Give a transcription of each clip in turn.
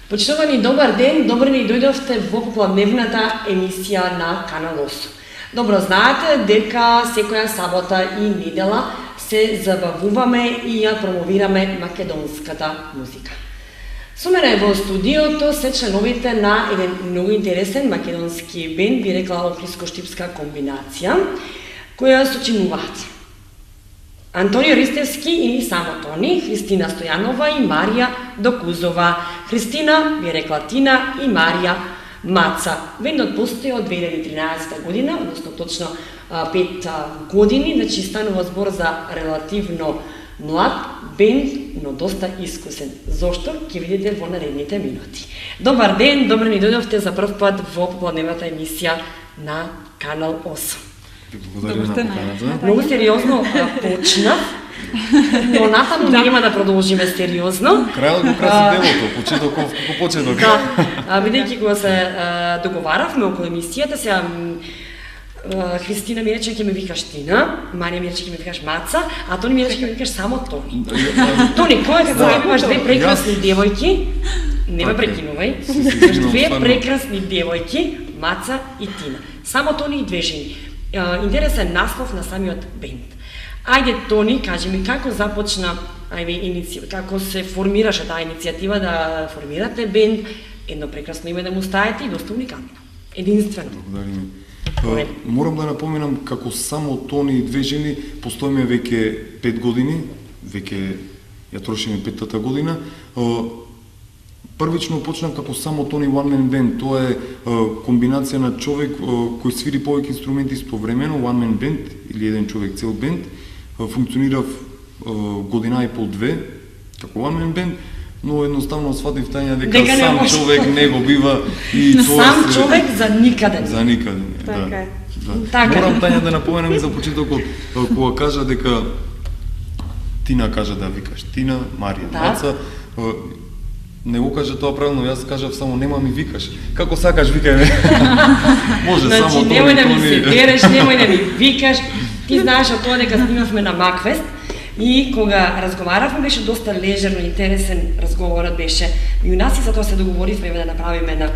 Почитувани, добар ден, добро ни дојдовте во попладневната емисија на Канал 8. Добро знаете дека секоја сабота и недела се забавуваме и ја промовираме македонската музика. Со мене во студиото се членовите на еден многу интересен македонски бенд, би рекла охридско-штипска комбинација, која сочинуваат Антонио Ристевски и само Тони, Христина Стојанова и Марија Докузова. Христина, би рекла Тина, и Марија Маца. Бендот постои од 2013 година, односно точно 5 години, значи станува збор за релативно млад бенд, но доста искусен. Зошто? Ќе видите во наредните минути. Добар ден, добро ни дојдовте за прв пат во попладневната емисија на Канал 8. Благодарим на поканата. Многу сериозно почнав, но натаму нема да продолжиме сериозно. Крајот го краси делото, почетоков како почеток. Да, бидејќи кога се договаравме околу емисијата, сега Христина ми рече ќе ме викаш Тина, Марија ми рече ќе ме викаш Маца, а Тони ми рече ќе ме викаш само Тони. Тони, кој е како имаш две прекрасни девојки? Не ме прекинувај. Имаш две прекрасни девојки, Маца и Тина. Само Тони и две жени. Интересен наслов на самиот бенд. Ајде, Тони, кажи ми како започна, како се формираше таа иницијатива да формирате бенд, едно прекрасно име да му ставите и доста уникатно, единствено. Благодарим. Морам да напоменам како само Тони и две жени постоиме веќе 5 години, веќе ја трошиме 5-та година. Првично почнав како само Тони One Man Band. Тоа е комбинација на човек кој свири повеќе инструменти истовремено, One Man Band или еден човек цел бенд. Функционирав година и пол-две како One Man Band, но едноставно сватив тања дека сам човек не го бива и тоа сам човек за никаде. За никаде, така е. Да. Морам тања да напоменам и за почетокот кога кажа дека Тина кажа да викаш Тина, Марија, Маца, не го кажа тоа правилно, јас кажав само нема ми викаш. Како сакаш викај ме. Може само Тони. Немој да ми се береш, немој да ми викаш. Ти знаеш од тоа дека снимавме на Макфест и кога разговаравме беше доста лежерно, интересен разговорот беше и у нас и затоа се договоривме да направиме на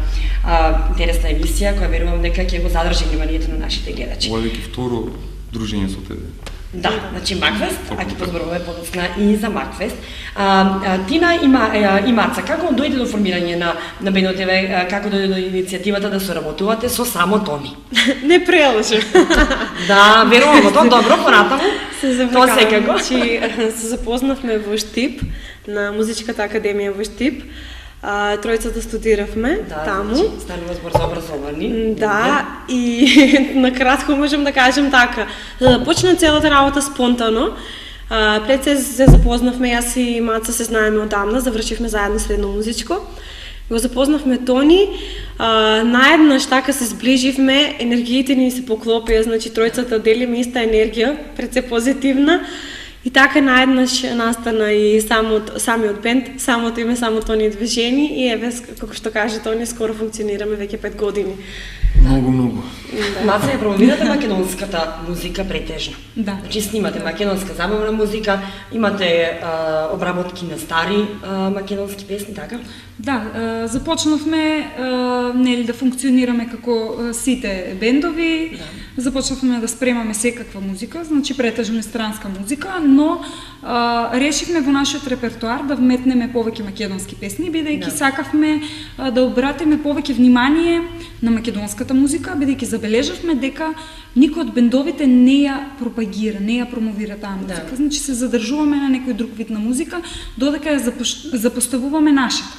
интересна емисија која верувам дека ќе го задржи вниманието на нашите гледачи. Ова е веќе второ дружење со тебе. Да, значи Макфест, а ќе позборуваме подоцна и за Макфест. Тина и Маца, како дојде до формирање на бендот, како дојде до иницијативата да соработувате со само Тони? Не прелажам. Да, верувам во тоа, добро, понатаму. Тоа секако. Значи, се запознавме во Штип, на Музичката академија во Штип. Тројцата студиравме таму. Значи, станува збор за образовани. Да, и накратко можам да кажем така. Почна целата работа спонтано. Пред се запознавме, јас и Маца се знаеме одамна, завршивме заедно средно музичко. Го запознавме Тони, наеднаш така се сближивме, енергиите ни се поклопија, значи тројцата делиме иста енергија, пред се позитивна. И така наеднаш настана и самиот бенд, самото име, само Тони и две жени и еве, како што каже Тони, скоро функционираме веќе 5 години. Многу. Да. Маца, ја промовирате македонската музика претежно. Да. Значи снимате македонска забавна музика, имате обработки на стари македонски песни, така? Да, започнавме нели да функционираме како сите бендови. Да. Започнавме да спремаме секаква музика, значи претежно естранска музика, но решивме во нашиот репертоар да вметнеме повеќе македонски песни, бидејќи сакавме да обратиме повеќе внимание на македонската музика, бидејќи забележавме дека никој од бендовите не ја пропагира, не ја промовира таа музика. Да. Значи се задржуваме на некој друг вид на музика, додека ја запоставуваме нашата.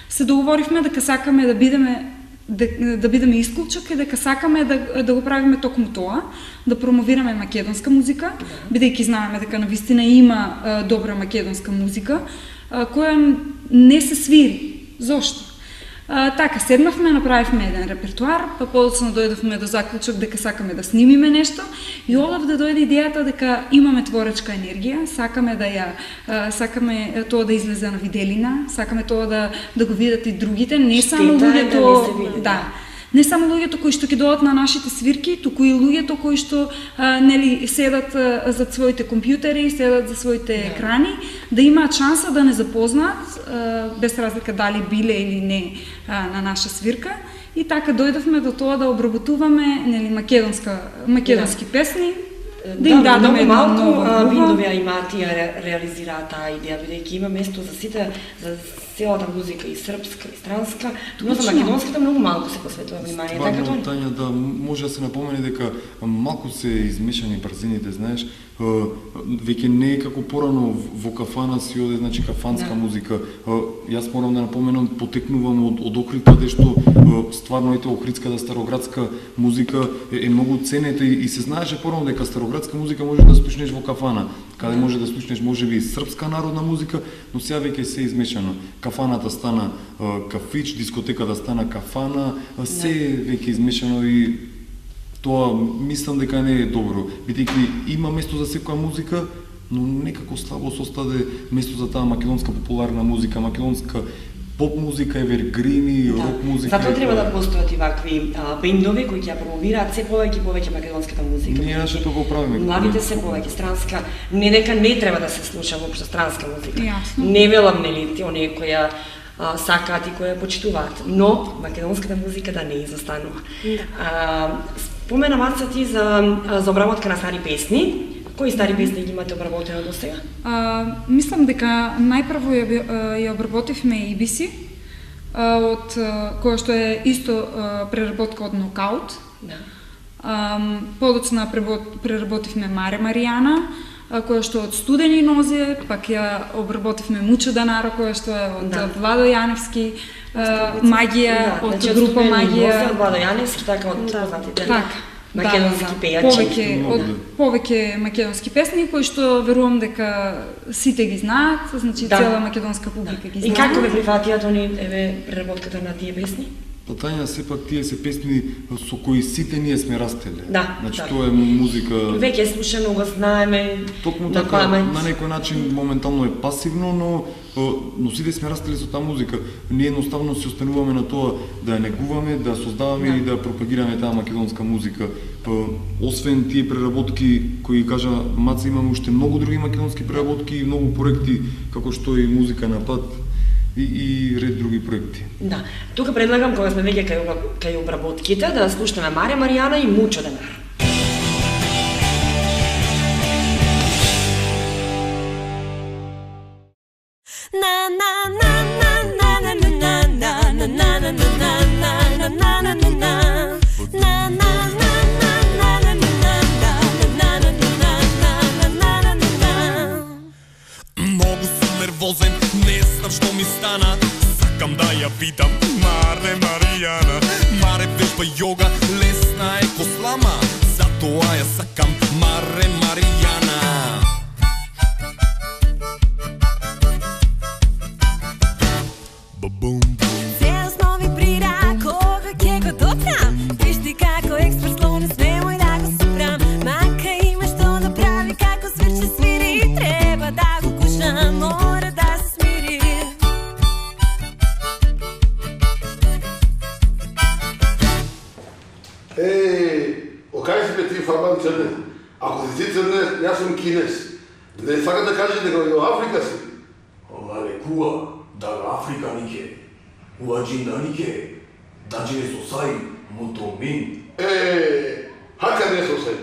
Се договоривме дека сакаме да бидеме исклучок и дека сакаме да го правиме токму тоа, да промовираме македонска музика, бидејќи знаеме дека навистина има добра македонска музика, која не се свири. Зошто? Така, седнавме, направивме еден репертуар, па подоцна дојдовме до заклучок дека сакаме да снимиме нешто и одав да дојде идејата дека имаме творечка енергија, сакаме тоа да излезе на виделина, сакаме тоа да го видат и другите, не само луѓето, не само луѓето кои што ќе дојдат на нашите свирки, туку и луѓето кои што нели седат за своите компјутери, седат за своите екрани, да имаат шанса да не запознаат без разлика дали биле или не на наша свирка. И така дојдовме до тоа да обработуваме нели македонски песни. Да им дадеме малку бендови анимати реализираат таа идеја, бидејќи има место за сите, за целата музика и српска и странска, туку за македонската многу малку се посветува внимание. Така тоа? Тања, да, може да се напомене дека малку се измешани брзините, знаеш, веќе не е како порано во кафана си оде, значи кафанска музика. Јас морам да напоменам, потекнувам од Охрид, каде што стварно ете охридската староградска музика е многу ценета и се знаеше порано дека староградска музика може да слушнеш во кафана, каде може да слушнеш можеби српска народна музика, но сега веќе се измешано. Кафаната стана кафич, дискотеката стана кафана, се веќе измешано и тоа мислам дека не е добро, бидејќи има место за секоја музика, но некако слабо се остаде место за таа македонска популарна музика, македонска поп музика, евергрини, рок музика. Затоа треба да постојат и вакви бендови кои ќе промовираат се повеќе македонската музика. Ние што го правиме. Младите се повеќе странска, не дека не треба да се слуша воопшто странска музика. Јасно. Не велам нели оние кои сакаат и кои ја почитуваат, но македонската музика да не изостанува. Спомена Маца ти за обработка на стари песни. Кои стари песни ги имате обработено до сега? Мислам дека најпрво ја обработивме EBC, од која што е исто преработка од Нокаут. Подоцна преработивме Маре Маријана, која што од Студени нозе, пак ја обработивме Мучо Данаро, која што е од Владо Јаневски, Магија, од група Магија. Владо Јаневски, така од познатите. Македонски пејачи. Повеќе македонски песни кои што верувам дека сите ги знаат, значи цела македонска публика ги знае. И како ве прифатиат они преработката на тие песни? Тања, сепак тие се песни со кои сите ние сме растеле. Значи тоа е музика. Веќе слушано го знаеме. Токму така на некој начин моментално е пасивно, но сите сме растеле со таа музика. Ние едноставно се остануваме на тоа да ја негуваме, да создаваме и да пропагираме таа македонска музика. Освен тие преработки кои кажа Маца, имаме уште многу други македонски преработки и многу проекти како што и Музика на пат и ред други проекти. Да. Тука предлагам, кога сме веќе кај обработките, да слушнеме Маре Маријана и Мучо Данаро. Многу сум нервозен, не знам што ми стана. Сакам да ја питам Маре Маријана. Маре вежба јога, лесна е ко слама. Затоа ја сакам Маре Маријана. Бабум. Се основи прира, кога ќе го дотрам. Виж ти како експерт слонес, немој да го супрам. Мака има што да прави, како свирче свири. Треба да го кушам, мора да се смири. Окај си бе ти фарман црнец? Ако си ти црнец, јас сум кинес. Не сака да каже дека во Африка си? Ама рекува, да Африка нике. Уаджинда нике. Даџине сосај, мутомин. Хака не сосај.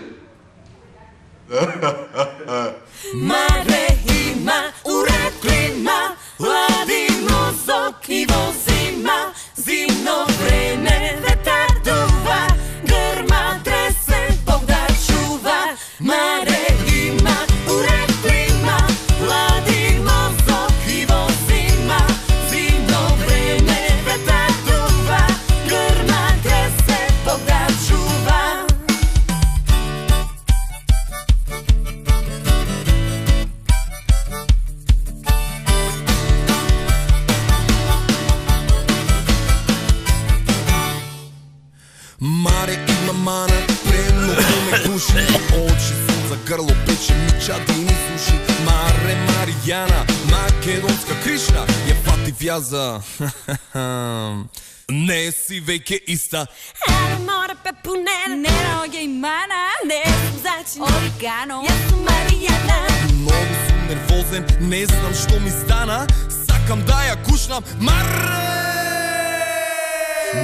Маре има уред клима, ладно зок и во зима. Зимно време ветар дува, грма тресе, Бог да чува. Маре има уред клима, ладно зок и во зима. Зимно време ветар дува, грма тресе, Бог да чува. Маре има мана, премногу ме гуши. Очи сум за грло, пече ми чади и ми суши. Маре Маријана, македонска Кришна, ја фати вјаза. Не си веќе иста. Аре мора пепунена, не роѓа и мана, не сум зачина, орегано, јас сум Маријана. Многу сум нервозен, не знам што ми стана, сакам да ја кушнам.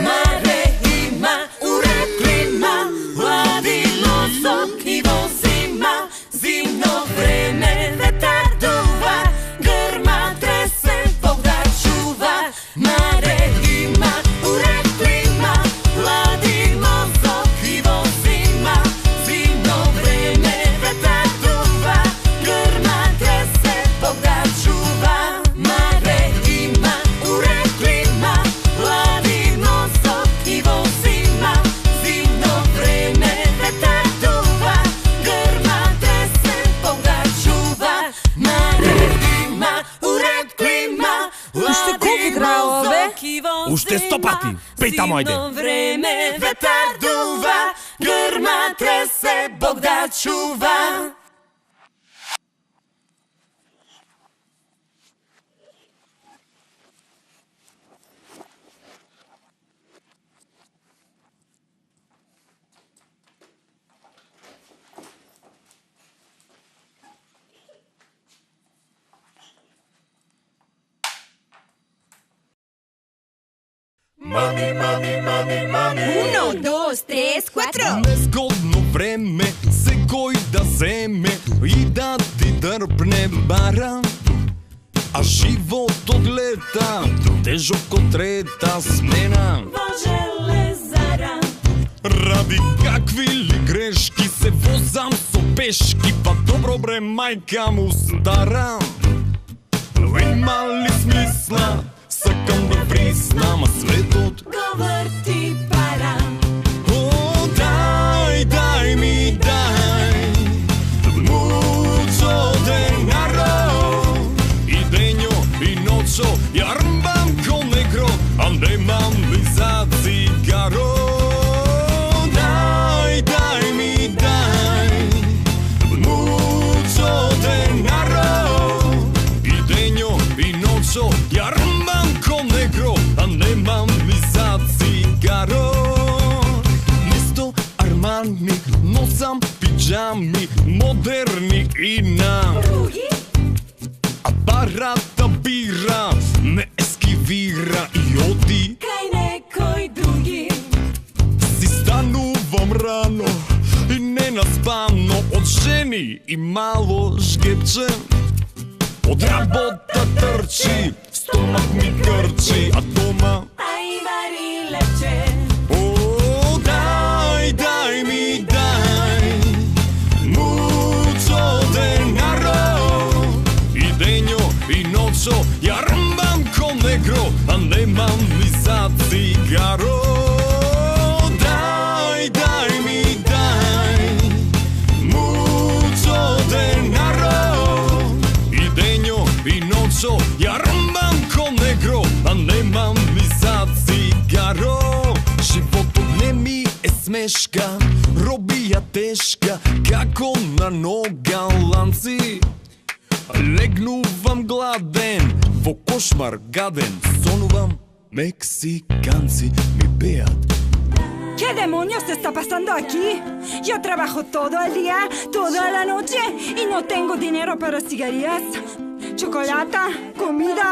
Маре има уред клима, ладило сок и во зима, зимно време ветар дува, грма тресе, Бог да чува. Маре има уред клима, ладило сок и во зима, зимно време ветар дува, грма тресе, Бог да чува. Маре има уред клима, ладило сок и во зима, зимно време ветар дува, грма тресе, Бог да чува. Маре има уред клима, Уште колку трае, бе? Уште 100 пати. Пеј тамо, ајде. Зимно време ветар дува, грма тресе, Бог да чува. Uno, dos, tres, cuatro. Незгодно време, секој да земе и да ти дрпне бара. А животот лета, тежок од трета смена. Во железара, Ради какви ли грешки се возам со пешки, па добро бре мајка му стара. Има ли смисла, сакам да вриснам, а светот го врти пара. О, дај ми, дај mucho denaro и дењо и ночо ја рмбам ко негро, а немам ли за цигаро. Дај ми, дај mucho denaro и дењо и ночо ја рмбам ко негро, а немам ли за цигаро. Место Армани носам пиджами модерни и на Други, апарата бира ме ескивира и оди. кај некој други. Си станувам рано и ненаспано од жени и мало жгепче. Од работа трчи, стомак ми грчи, а дома Ај вари лепче, о, дај ми, дај mucho denaro и дењо и ночо ја рмбам ко негро, а немам ли за цигаро. Дај ми, дај mucho denaro и дењо и ночо ја рмбам ко негро, а немам ли за цигаро. Животот не ми е смешка, робија тешка, како на нога ланци. Легнувам гладен, во кошмар гаден, сонувам мексиканци ми пеат. ¿Qué demonios te está pasando aquí? Yo trabajo todo el día, toda la noche y no tengo dinero para cigarrillas, chocolate, comida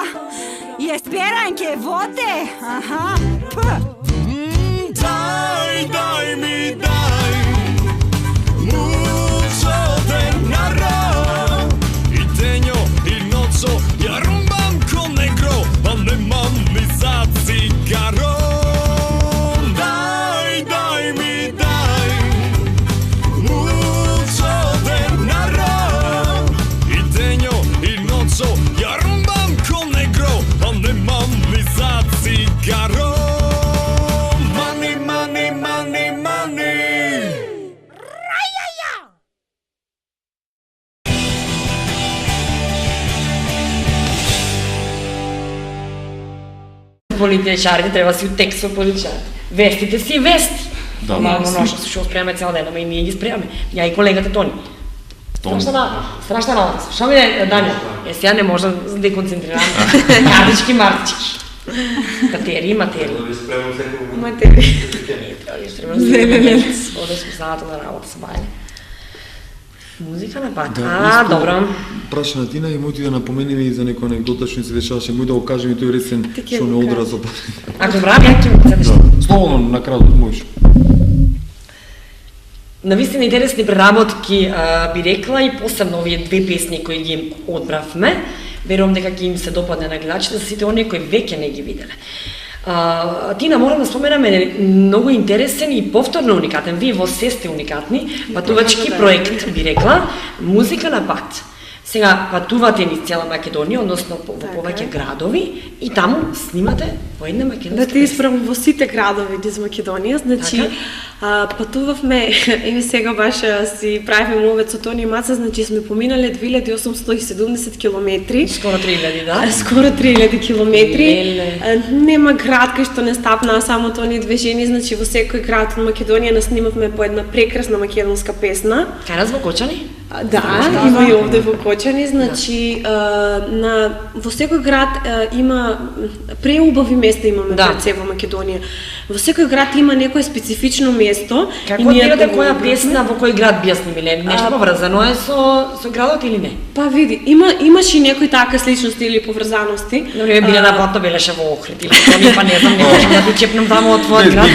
y esperan que vote. Ajá. Puh. Дай ми, дай mucho denaro и дењо и ночо ја рмбам ко негро, а немам ли за цигаро. Дај ми, дај mucho denaro и дењо и ночо ја рмбам ко негро, а немам ли за цигаро. Политичарите треба си текст со политичарите. Вестите си вести. Да, Мално да. ношо што спремаме цел ден, ама и ние ги спремаме. Ја и колегата Тони. Страшна работа. Што ми е, Данијел? Сега не може да деконцентрирам. Јадички, мартички. Материи. Да ви спремам секој Материи. Оде сме самата на работа се бајле. Музика на пат. Да, Добро. Праша на Тина и мојти да напоменеме и за некоја анегдота што ни се дешаваше, мој да го кажем и тој ресен Таке што не го одраза. Ако добра, ја ќе му Да, слободно на кратко можеш. Навистина интересни преработки би рекла и посебно овие две песни кои ги одбравме. Верувам дека ќе им се допадне на гледачите за сите оние кои веќе не ги виделе. Тина, морам да споменаме многу интересен и повторно уникатен. Вие во се сте уникатни, патувачки проект би рекла, музика на пат. Сега патувате низ цела Македонија, односно во повеќе градови и таму снимате по една македонска Да те исправам во сите градови низ Македонија, значи патувавме, еве сега баш си правиме овој со Тони и Маца, значи сме поминале 2870 километри. Скоро 3000, да? Скоро 3000 километри. Нема град кај што не стапнаа само Тони две жени, значи во секој град од Македонија наснимавме по една прекрасна македонска песна. Кај нас во Кочани? Да, има и овде во Кочани, значи во секој град има преубави места имаме пред се во Македонија. Во секој град има некое специфично место. Како одбирате која песна во кој град би ја снимиле? Нешто поврзано е со градот или не? Па види, имаш и некои така сличности или поврзаности. Добре, биле на плато белеше во Охрид или Тони, па не знам, не можам да ти чепнам таму од твојот град.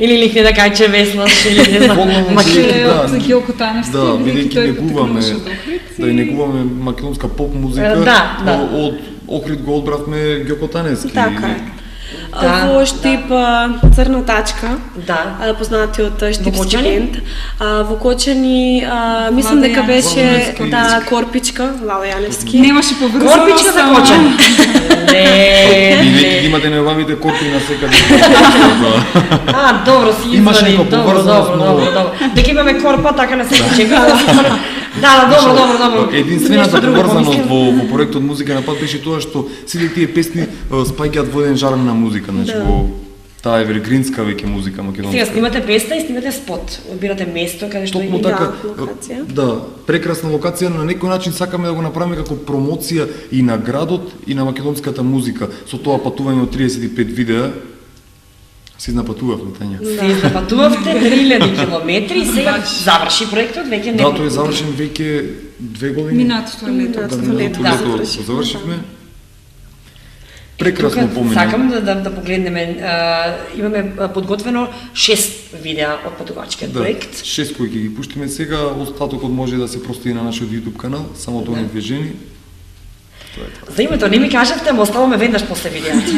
Или лихне да кајче веснаш, или не знам. Од Гео Котаневски, да, бидејќи негуваме македонска поп музика, од Охрид го одбравме Гео Котаневски. Така е. Во Штип Црна тачка, познатиот Штип студент. Во Кочани, мислам дека беше Корпичка, Лала Јаневски. Немаше поврзано. Корпичка за Кочани. Бидејќи имате необавите корпи на секаде. Добро си извади. Добро. Дека имаме корпа, така на секој град. Да, добро. Единствената поврзаност во проектот Музика на пат беше тоа што сите тие песни спаѓаат во еден жарм на музика, значи во таа евергринска веќе музика македонска. Сега снимате песна и снимате спот. Одбирате место каде што има локација. Да, прекрасна локација, на некој начин сакаме да го направиме како промоција и на градот и на македонската музика. Со тоа патување од 35 видеа се изнапатувавме, Тања. Се изнапатувавте 3000 километри и сега заврши проектот веќе не. Да, тој е завршен веќе 2 години. Минатото лето. Да, завршивме. Прекрасно помине. Сакам да погледнеме, имаме подготвено 6 видеа од патувачкиот проект. 6 кои ги пуштиме сега, остатокот може да се проследи на нашиот YouTube канал, само тоа две жени. За името не ми кажавте, ама оставаме веднаш после видеото.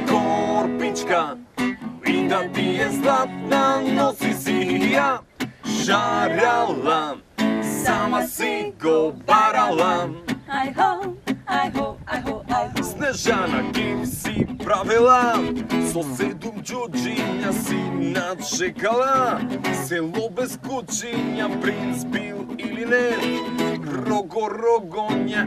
Корпичка, и да ти е златна, носи си ја шарала, сама си го барала. Снежана Ким си правила, со 7 џуџиња си наджекала, село без кучиња, принц бил или не, рогоња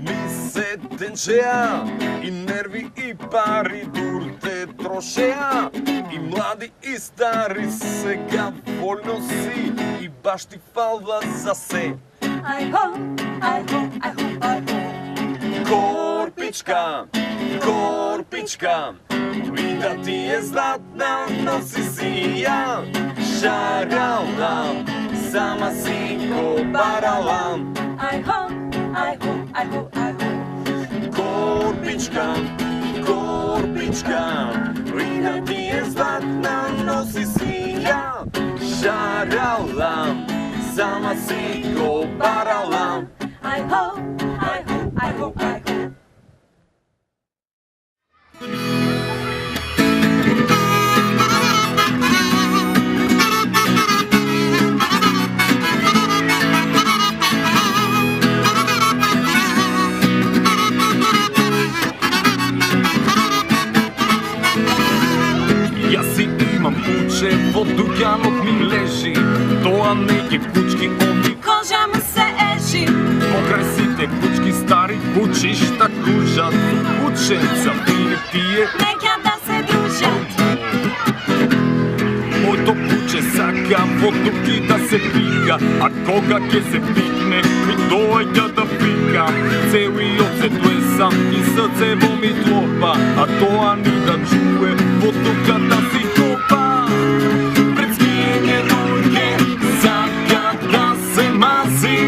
ми се тенчеа, и нерви и пари дур те трошеа, и млади и стари сега вольно си, и баш ти фалва за се. Корпичка, и да ти е златна, носи си ја шарала, сама си го барала. Корпичка, и да ти е златна, носи си ја шарала, сама си го барала. Куче во дуќанот ми лежи, тоа не е кучки, ови кожа му се ежи. Покрај сите кучки стари кучишта кужат, кучи момченца, или тие Нека да се дружат. Моето куче сака во дупки да се пика, а кога ќе се пикне, ми дојде да пика. Целиот се плеса и срце во ми тлопа, а тоа ни да чуе во дупката си копа. Пред скијање дојде, сака да се мази.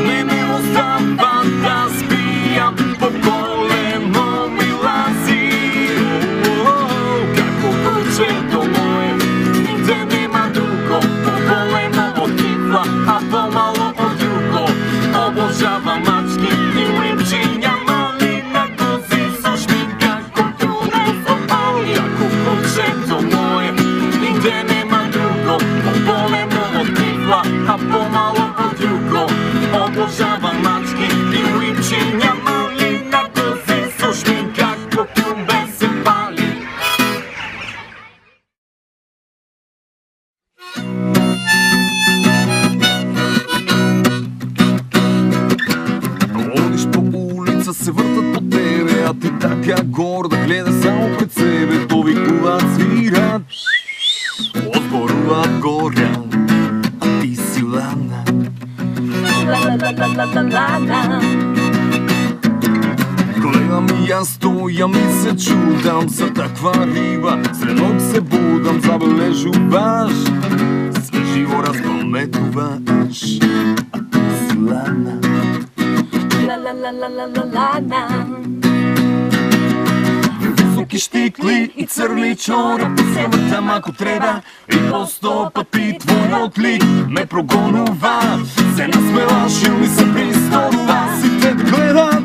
Не ме остава да спијам, по колено ми лази. Како кучето мое, нигде нема друго, по-големо од кифла, а по-мало од југо. Обожава мачки и липчиња мали, на кози со шминка, култура со пали. Како кучето мое, нигде нема друго, по-големо од кифла, а по-мало од југо. Обожава мачки и липчиња мали, на кози со шминка, култура се пали. Одиш по улица, се вртат по тебе, а ти така горда гледа само пред себе. Повикуваат, свират, озборуваат гора, а ти си ладна. Гледам и јас стојам и се чудам за таква риба. Средок се будам, забележуваш, свеживо разпрометуваш, а ти си ладна. Високи штикли и црни чорапи, се вртам ако треба, и по 100 пати твојот лик ме прогонува. Се насмеваш и ми се присторува, сите те гледат,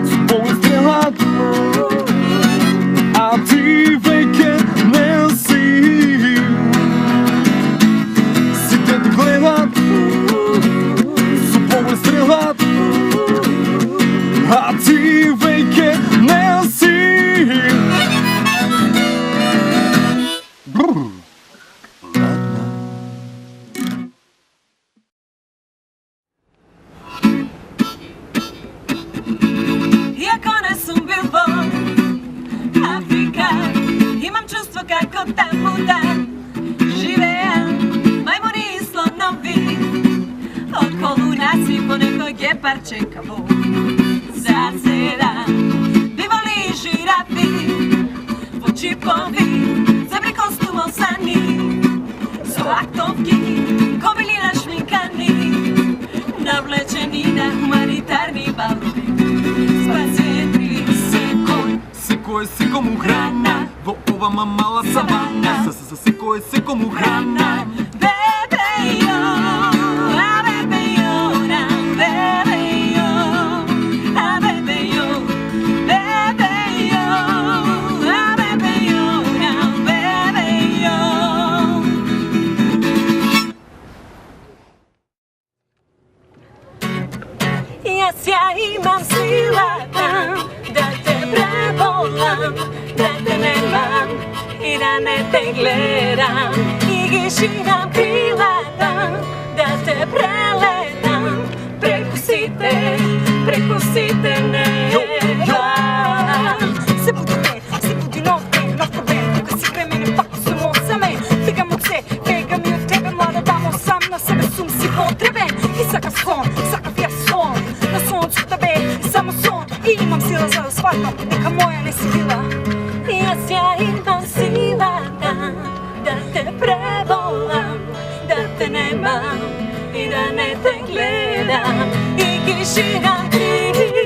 с поглед стрелат, а ти веќе не си. Сите те гледат, с поглед стрелат, а ти веќе не си. Иако не сум бил во Африка, имам чувство како таму да живеам. Мајмуни и слонови околу нас и по некој гепар чекаво заседам. Бивали жирафи во џипови, зебри костумосани со актовки, кобили нашминкани, навлечени на хуманитарни балови. Спасетри Секој е секому храна во ова мала савана. Секој е секому храна. Bebe yo, a bebe yo, na bebe yo, a bebe yo, bebe yo, a bebe yo, na bebe yo. Јас ја имам силата да те преболам, да те немам и да не те гледам. И ги ширам крилата да те прелетам преку сите неба. Се буди ден, се буди нов ден, нов проблем. Тука си кре мене, пак сум од саме. Бегам од се, бегам и од тебе, млада дамо, сам на себе сум си потребен. И сакав сон, сакав ја сон, на сонцето бе, само сон. И имам сила за да сватам, дека моја не си била. И јас ја имам силата да те преболам, да те немам и да не те гледам. И ги ширам крилата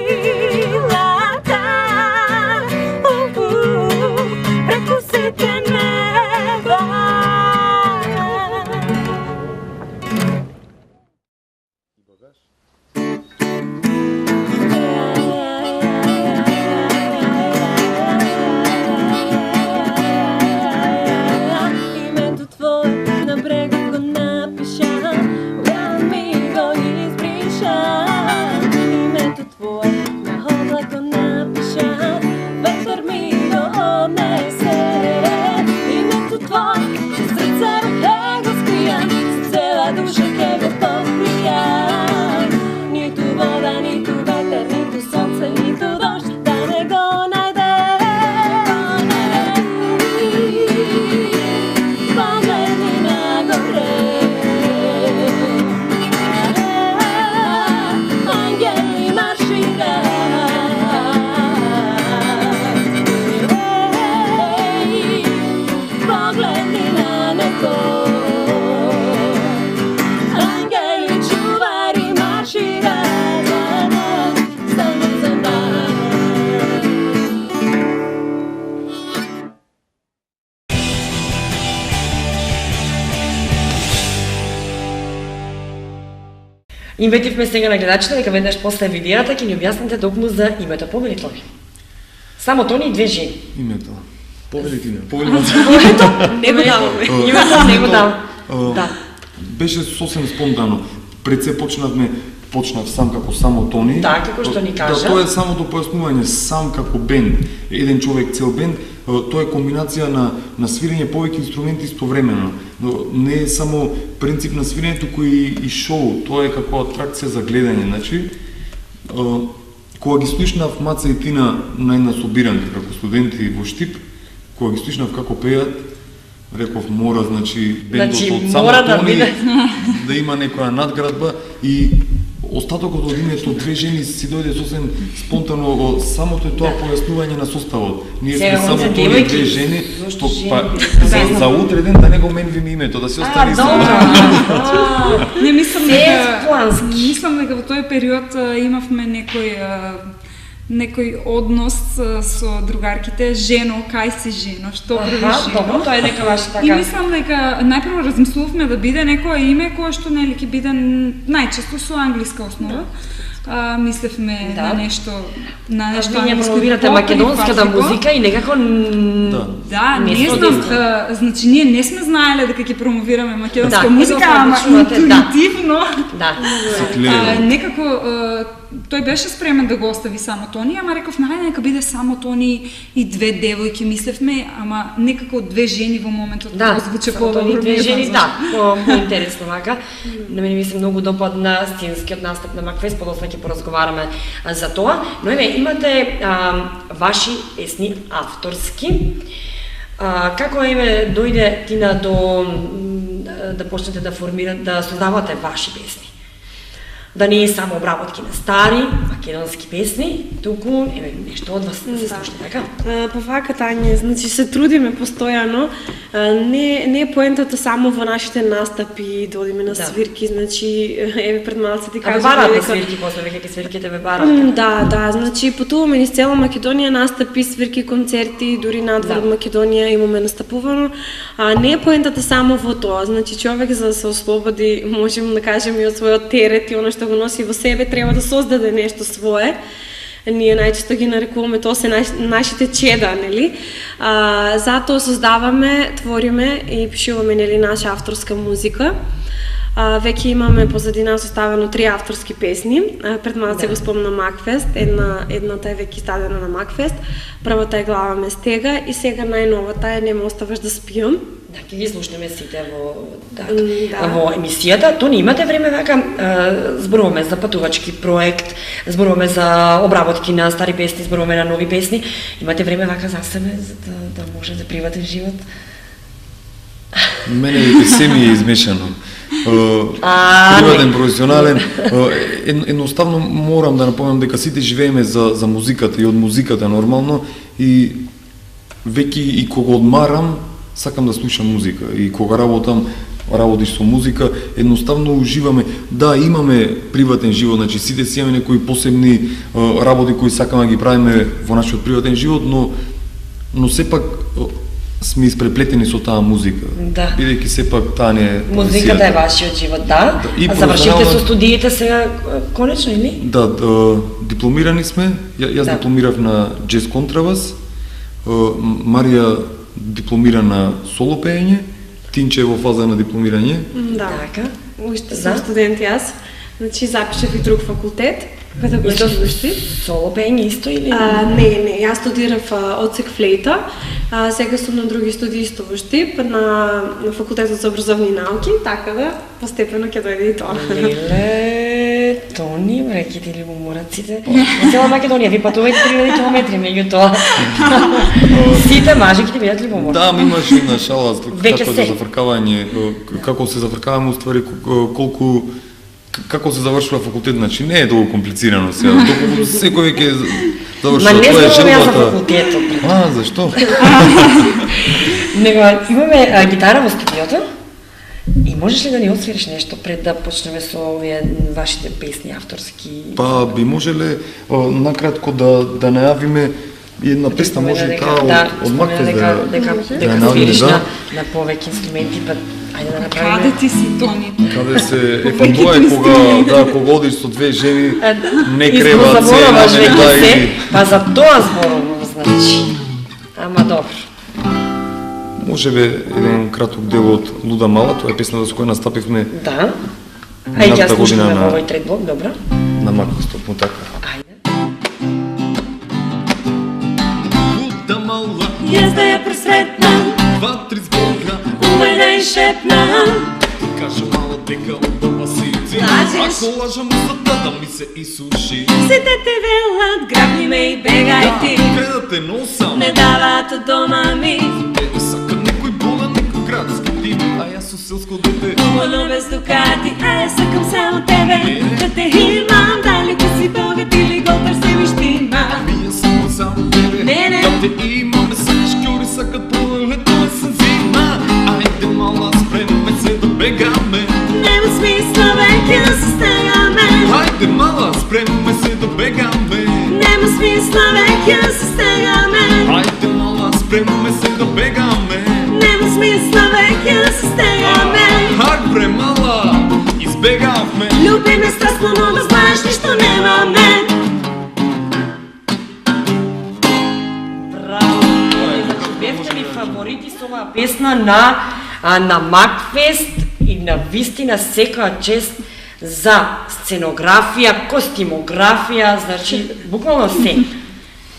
преку сите неба. Името твое на брега го напиша, ми го избриша. Инветивме сега на гледачите дека веднаш после видеята ќе ни објасните токму за името. Повелите ли? Само тони и две жени. Името. Повелите не. Името не го даваме. Името не го даваме. Да. Беше сосем спонтано. Пред се почнав сам како само Тони. Да, како што ни кажа. Да, тоа е самото појаснување, сам како бенд, еден човек цел бенд, тоа е комбинација на свирење повеќе инструменти истовремено. Не е само принцип на свирењето кој и шоу, тоа е како атракција за гледање, значи кога ги слушнав Маца и Тина на една собиранка како студенти во Штип, кога ги слушнав како пеат, реков мора, значи бендот од само Тони да има некоја надградба и остатокот од името две жени си дојде сосем спонтано, самото е тоа појаснување на составот. Ние сме само Тони и две жени, за утре ден да не го менвиме името, да се остане исто. Не мислам дека во тој период имавме некој однос со другарките, жено, кај си жено, што прави жено. Добро, тоа е нека ваш така. И мислам дека најпрво размислувавме да биде некое име кое што нели ќе биде најчесто со англиска основа. Мислевме на нешто англиско. Вие промовирате македонската музика и некако да, не знам, значи ние не сме знаеле дека ќе промовираме македонска музика, ама интуитивно. Некако тој беше спремен да го остави само Тони, ама реков нека биде само Тони и две девојки, мислевме, ама некако две жени во моментот да звучи подобро. Две жени, да, поинтересно вака. На мене ми се многу допадна сценскиот настап на Макфест, подоцна ќе поразговараме за тоа. Но имате ваши песни авторски. Како дојде Тина да почнете да формирате, да создавате ваши песни? Да не е само обработки на стари македонски песни, туку нешто од вас да се слушне, така? Па вака, Тања, значи се трудиме постојано. Не е поентата само во нашите настапи, да одиме на свирки, значи пред малце ти кажа. Барате свирки после веќе свирките ве барате. Да, значи патуваме низ цела Македонија, настапи, свирки, концерти, дури надвор од Македонија имаме настапувано. Не е поентата само во тоа, значи човек за да се ослободи, можем да кажеме и од својот терет и она што го носи во себе, треба да создаде нешто свое. Ние најчесто ги нарекуваме, тоа се нашите чеда, нели? Затоа создаваме, твориме и пишуваме, нели, наша авторска музика. Веќе имаме позади нас оставено 3 авторски песни. Пред малце го спомна Макфест, едната е веќе стадена на Макфест, првата е Глава ме стега и сега најновата е Не ме оставаш да спиам. Да, ќе ги слушнеме сите во емисијата. Тони, имате време вака, зборуваме за патувачки проект, зборуваме за обработки на стари песни, зборуваме на нови песни. Имате време вака за себе, за да може да приватен живот? Мене и се ми е измешано. Приватен, професионален. Едноставно морам да напомнам дека сите живееме за музиката и од музиката нормално и веќе и кога одмарам сакам да слушам музика и кога работиш со музика, едноставно уживаме. Да, имаме приватен живот, значи сите си имаме некои посебни работи кои сакаме да ги правиме во нашиот приватен живот, но сепак сме испреплетени со таа музика. Да. Бидејќи сепак таа не е музиката е вашиот живот, да. Завршивте со студиите сега конечно или? Да, дипломирани сме. Јас дипломирав на джез контрабас. Марија дипломира на соло пеење, Тинче е во фаза на дипломирање. Да, така. Уште сум студент јас, значи запишав и друг факултет, педагогски уште. Соло пеење исто или? Не, јас студирав одсек флейта, сега сум на други студии исто во Штип, на факултетот за образовни науки, така да постепено ќе дојде и тоа. Леле, Тони, бреките ли мораците? Во цела Македонија, ви патувајте 3000 километри меѓутоа. Сите мажи ќе бидат љубоморни. Да, имаше една шала како се зафркаваме уствари како се завршува факултет, значи не е толку комплицирано сега. Секој ќе завршува тоа е желбата. Зашто? Него имаме гитара во студиото. И можеш ли да ни освириш нешто пред да почнеме со овие вашите песни авторски? Па би можеле накратко да најавиме една песна, може и таа од Макфест дека свириш на повеќе инструменти, па Ајде да направиме. Каде ти си, Тони? Каде се тоа е кога одиш со две жени, не крева цена, Избозабораваш не веќе се, дај. па за тоа зборувам, значи. Ама добро. Може би еден краток дел од Луда Мала, тоа е песната со која настапивме Да. Ајде ја Минатата година слушаме на- во овој трет блок, добро. на Маквестот, му така. Ајде. Луда Мала, Јас да ја пресретнам, 2-3 збора, умај да ја шепнам. кажа мала дека убава си ти. Лажеш. Ако лажам устата да ми се исуши. Сите те велат, грабни ме и бегај ти. Кај да те носам, Не дават од дома ми, не сака некој болен, некој градски тип, а јас сум селско дете. умано без дукати, а ја сакам само тебе. Да те имам, дали ти си богат или го търсим ищима. Ми е само тебе, Не. да те имаме, сакаш кјори, сакат пролето есен зима. Ајде мала, спремаме се да бегаме. Нема смисла веќе да се стегаме. Ајде мала, спремаме се да бегаме. Нема смисла веќе да се стегаме. Ајде мала, спремаме се да бегаме. Нема смисла веќе да се стегаме. Хак бре мала, избегавме. Люби ме страстно, но да знаеш ништо немаме. Браво! Значи, бевте ми фаворити со оваа песна на Макфест и на вистина секоја чест за сценографија, костимографија, значи буквално се.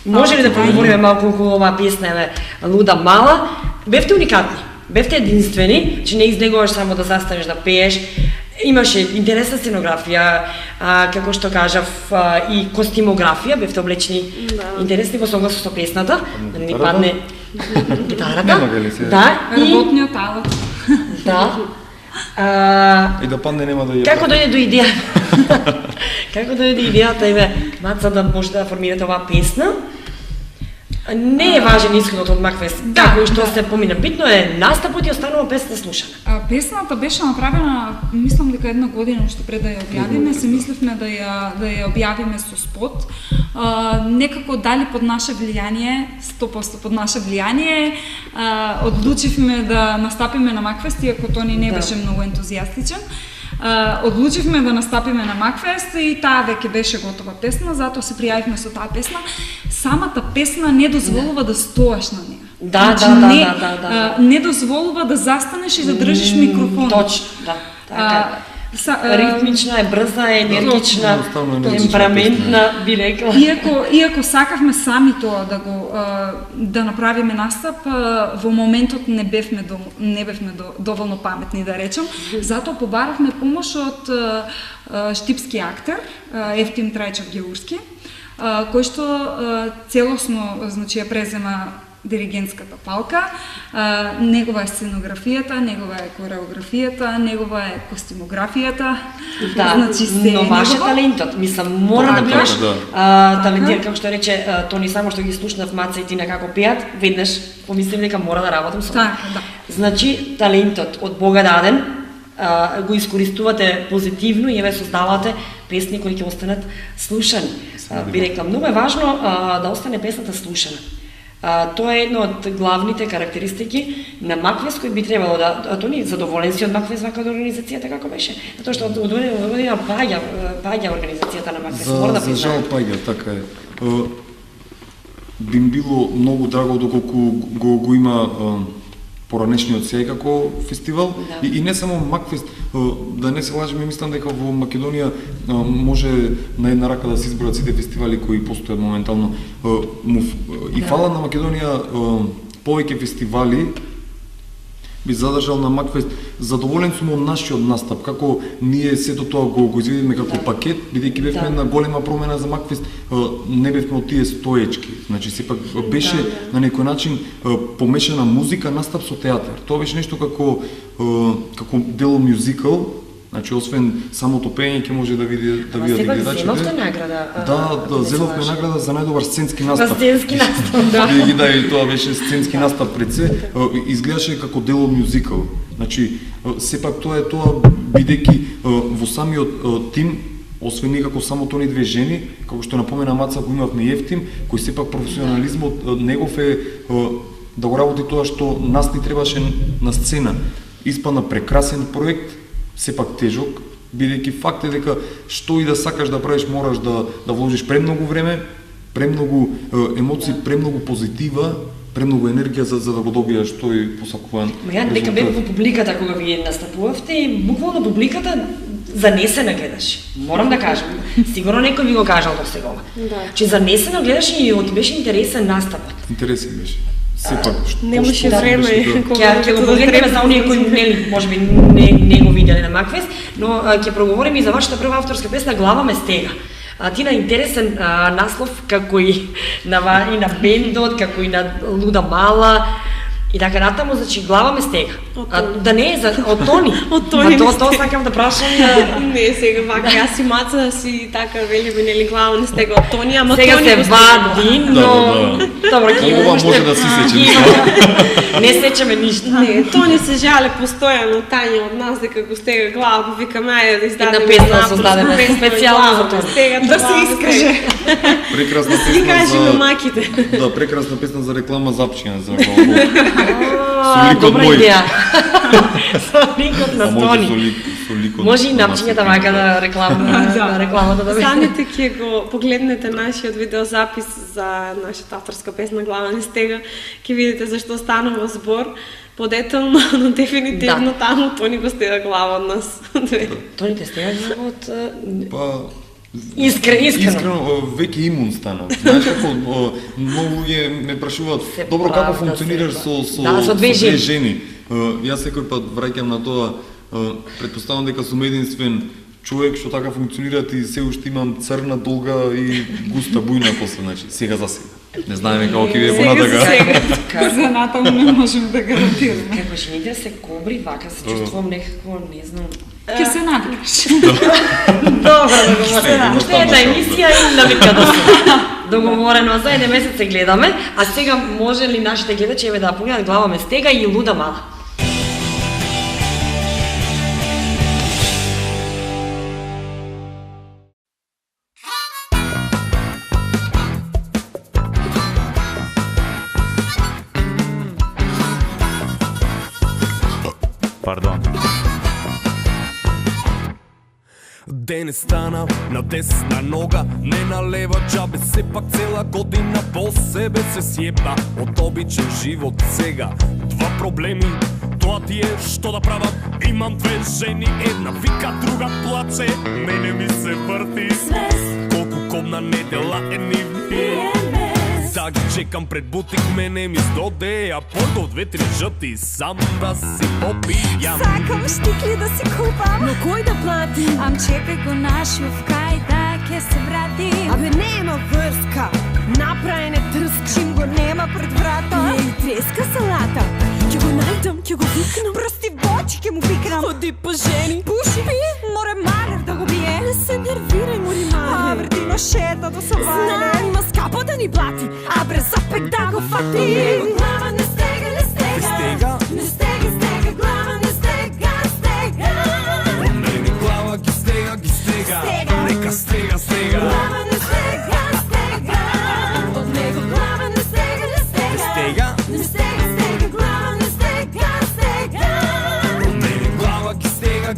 Може ли да проговориме малку околу оваа песна, еве, Луда Мала? Бевте уникатни, бевте единствени, че не излегуваш само да застанеш да пееш, имаше интересна сценографија, како што кажав, и костимографија, бевте облечени интересни во согласност со песната, да не ни падне гитарата. Нема ли се? Да, и Работниот алат. да. И да падне нема да ја. Како дојде до идејата? Како дојде идејата, еве, Маца, да може да формирате оваа песна? Не е важен исходот од Макфест, како и што се помина. Битно е настапот и останува песната слушана. Песната беше направена, мислам дека една година уште пред да ја објавиме, се мислевме да ја објавиме со спот. Некако дали под наше влијание, 100% под наше влијание, одлучивме да настапиме на Макфест, иако Тони не беше многу ентузијастичен. Одлучивме да настапиме на Макфест и таа веќе беше готова песна, затоа се пријавивме со таа песна. Самата песна не дозволува да стоеш на неа. Да. Не дозволува да застанеш и да држиш микрофон. Точно, да. Така е. Ритмична е, брза е, енергична, Едноставно енергична темпераментна, би рекла. Иако сакавме сами тоа да направиме настап, во моментот не бевме доволно паметни, да речем. Затоа побаравме помош од штипски актер, Ефтим Трајчев Геурски, кој што целосно, значи, ја презема диригентската палка, негова е сценографијата, негова е кореографијата, негова е костимографијата, значи се но ваш е негова. талентот, мислам, мора да бидеш да. талентиран, како што рече Тони, само што ги слушнав Маца и Тина како пеат, веднаш помислив дека мора да работам со Така, да. Значи, талентот од Бога даден, го искористувате позитивно и еве создавате песни кои ќе останат слушани. Би рекла, многу е важно да остане песната слушана. Тоа е едно од главните карактеристики на Макфест, кој би требало да... Тони, задоволен си од Макфест вака од организацијата како беше? Затоа што од година паѓа организацијата на Макфест, мора да За жал признаем. паѓа, така е. Би им било многу драго доколку го има поранешниот сеј како фестивал. Да. И не само Макфест, да не се лажеме, мислам дека во Македонија може на една рака да се избројат сите фестивали кои постојат моментално. И фала на Македонија повеќе фестивали би задржал на Макфест. Задоволен сум од нашиот настап, како ние сето тоа го изведивме како пакет, бидејќи бевме една голема промена за Макфест, не бевме од тие стоечки. Значи сепак беше на некој начин помешана музика, настап со театар. Тоа беше нешто како дел мюзикал. Значи освен самото пеење ќе може да видат и гледачите. Земавте награда. Да, земавме награда за најдобар сценски настап. Сценски настап, да. Да, и тоа беше сценски настап пред се. Изгледаше како дело мюзикал. Значи, сепак тоа е тоа, бидејќи во самиот тим, освен некако само тони две жени, како што напомена Маца, го имавме Ефтим, кој сепак професионализмот негов е да го работи тоа што нас ни требаше на сцена. испадна прекрасен проект, сепак тежок, бидејќи факт е дека што и да сакаш да правиш мораш да вложиш премногу време, премногу емоции, премногу позитива, премногу енергија за да го добиеш тој посакуван. Ја дека бев во публиката кога вие настапувавте и буквално публиката занесена гледаш. Морам да кажам. Сигурно некој ви го кажал до сега. Да. Че занесена гледаш и ти беше интересен настапот. Интересен беше. Сепак немаше време Ќе го погледнеме за оние кои нели можеби не го виделе на Макфест, но ќе проговориме и за вашата прва авторска песна Глава ме стега. Ти на интересен наслов како и на бендот, како и на Луда Мала. И така натаму, значи глава ме стега. Да не е за од Тони. Од Тони. Тоа сакам да прашам. Не, сега вака јас и Маца си така велиме нели глава не стега од Тони, ама сега Тони се го вади, но добро ќе ова може да се сече. Не сечеме ништо. Не, Тони се жале постојано Тања од нас дека го стега глава, па викаме ајде да издадеме една песна да создадеме специјално за тоа. Да се искаже. Прекрасна Да си кажи на маките. Да, прекрасна песна за реклама Запчина за глава. Добра идеја. Со ликот на Тони. Може и напчињата вака да рекламата да Самите ќе го погледнете нашиот видеозапис за нашата авторска песна Глава не стега, ќе видите зашто станува збор. Подетално, но дефинитивно таму Тони го стега глава од нас. Тони те стега глава од... Па... Искрено. Веќе имун станав. Знаеш како многу луѓе ме прашуваат добро како функционираш со две жени. Јас секој пат враќам на тоа, претпоставам дека сум единствен човек што така функционира и се уште имам црна, долга и густа бујна после, значи сега за сега. Не знаеме како ќе биде понатака. За натаму не можеме да гарантираме. Како жените се кобри, вака се чувствувам некако, не знам. Ќе се навикаш. Добро, договорено. Уште една емисија и навика да се. Договорено, за 1 месец се гледаме, а сега може ли нашите гледачи да погледат Глава ме стега и Луда Мала? Пардон. Ден е стана на десна нога, не на лева джабе, сепак цела година по себе се сјеба од обичен живот сега. Два проблеми, тоа ти е што да правам, имам 2 жени, една вика, друга плаче, мене ми се врти колку кобна недела е нивни. Да ги чекам пред бутик, мене ми здодеја порто 2-3 жъти, сам да си попијам. Сакам штикли да си купам, Но кој да плати? ам чекај го нашиот кај да ќе се врати. Абе нема врска, направен е тръска. Чим го нема пред врата, Не и треска салата. Ќе го најдам, ќе го викнам. прости бочи ќе му викнам. Оди па жени. Пуши, море марер да го бие. Не се нервирај, мори маре. Вртино шета до сабаре. Знам, има скапа да ни блати. А през запек да го фати. Глава не стега, не стега. Не стега, стега, глава не стега, стега. Од мене глава ги стега, нека стега, стега. Глава не стега, стега. Од него глава не стега, не стега. Стега. Не стега, стега, глава не стега, стега. Од мене глава ги стега,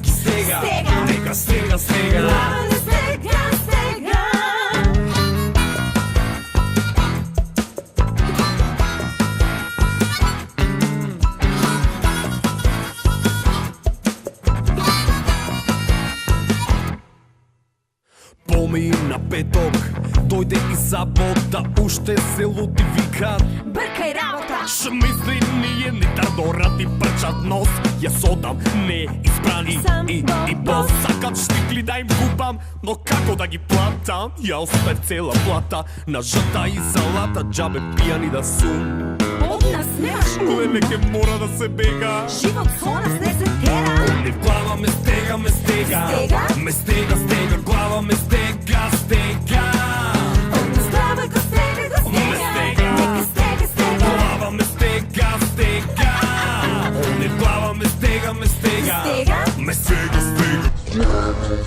нека стега, стега. Глава не стега, стега. Помина петок, дојде и забота, уште се лути викат. Бъркай работа. Ш мисли ние ни тардорат и прчат нос. Јас одам не испрани Сам и бос. сакат штикли да им купам, но како да ги платам? Ја оставив цела плата на жата и салата, џабе пијани да сум. Од нас немаш Леле ке мора да се бега. живот со нас не се тера. Не глава ме стега, ме стега. Стега? Ме стега, стега, глава ме стега, стега. Од нас глава го стега, го Ме стега. стега. Нека стега, стега. Глава ме стега, стега. Не глава ме стега, ме стега. Стега? Ме стега, стега.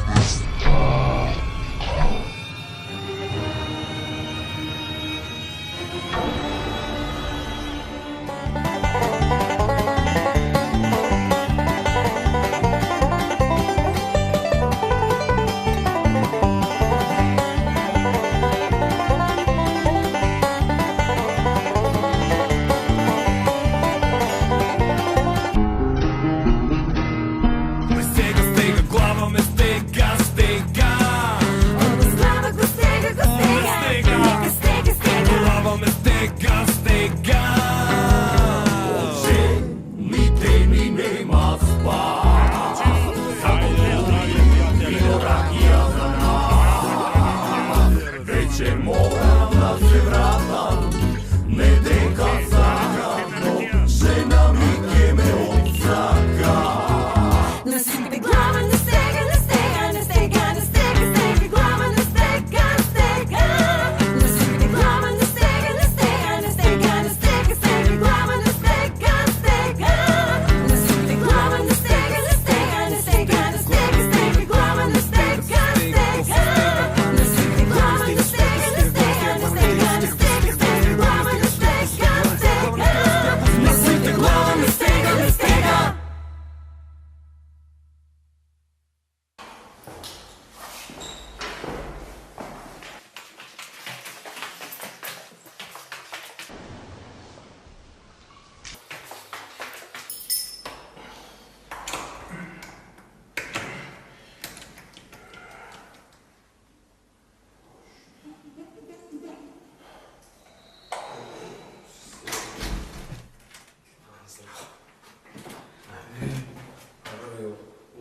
че морам да се вратам, не дека сакам, но жена ми ке ме отсака. Насипи глава, не стега, не стега, не стега, не стега, стега глава, не стега, стега. Насипи глава, не стега, не стега, не стега, не стега, стега глава, не стега, стега. Насипи глава, не стега, не стега, не стега, не стега, стега глава, не стега, стега. Насипи глава, не стега, не стега, не стега, не стега, стега глава, не стега, стега. Насипи глава, не стега, не стега.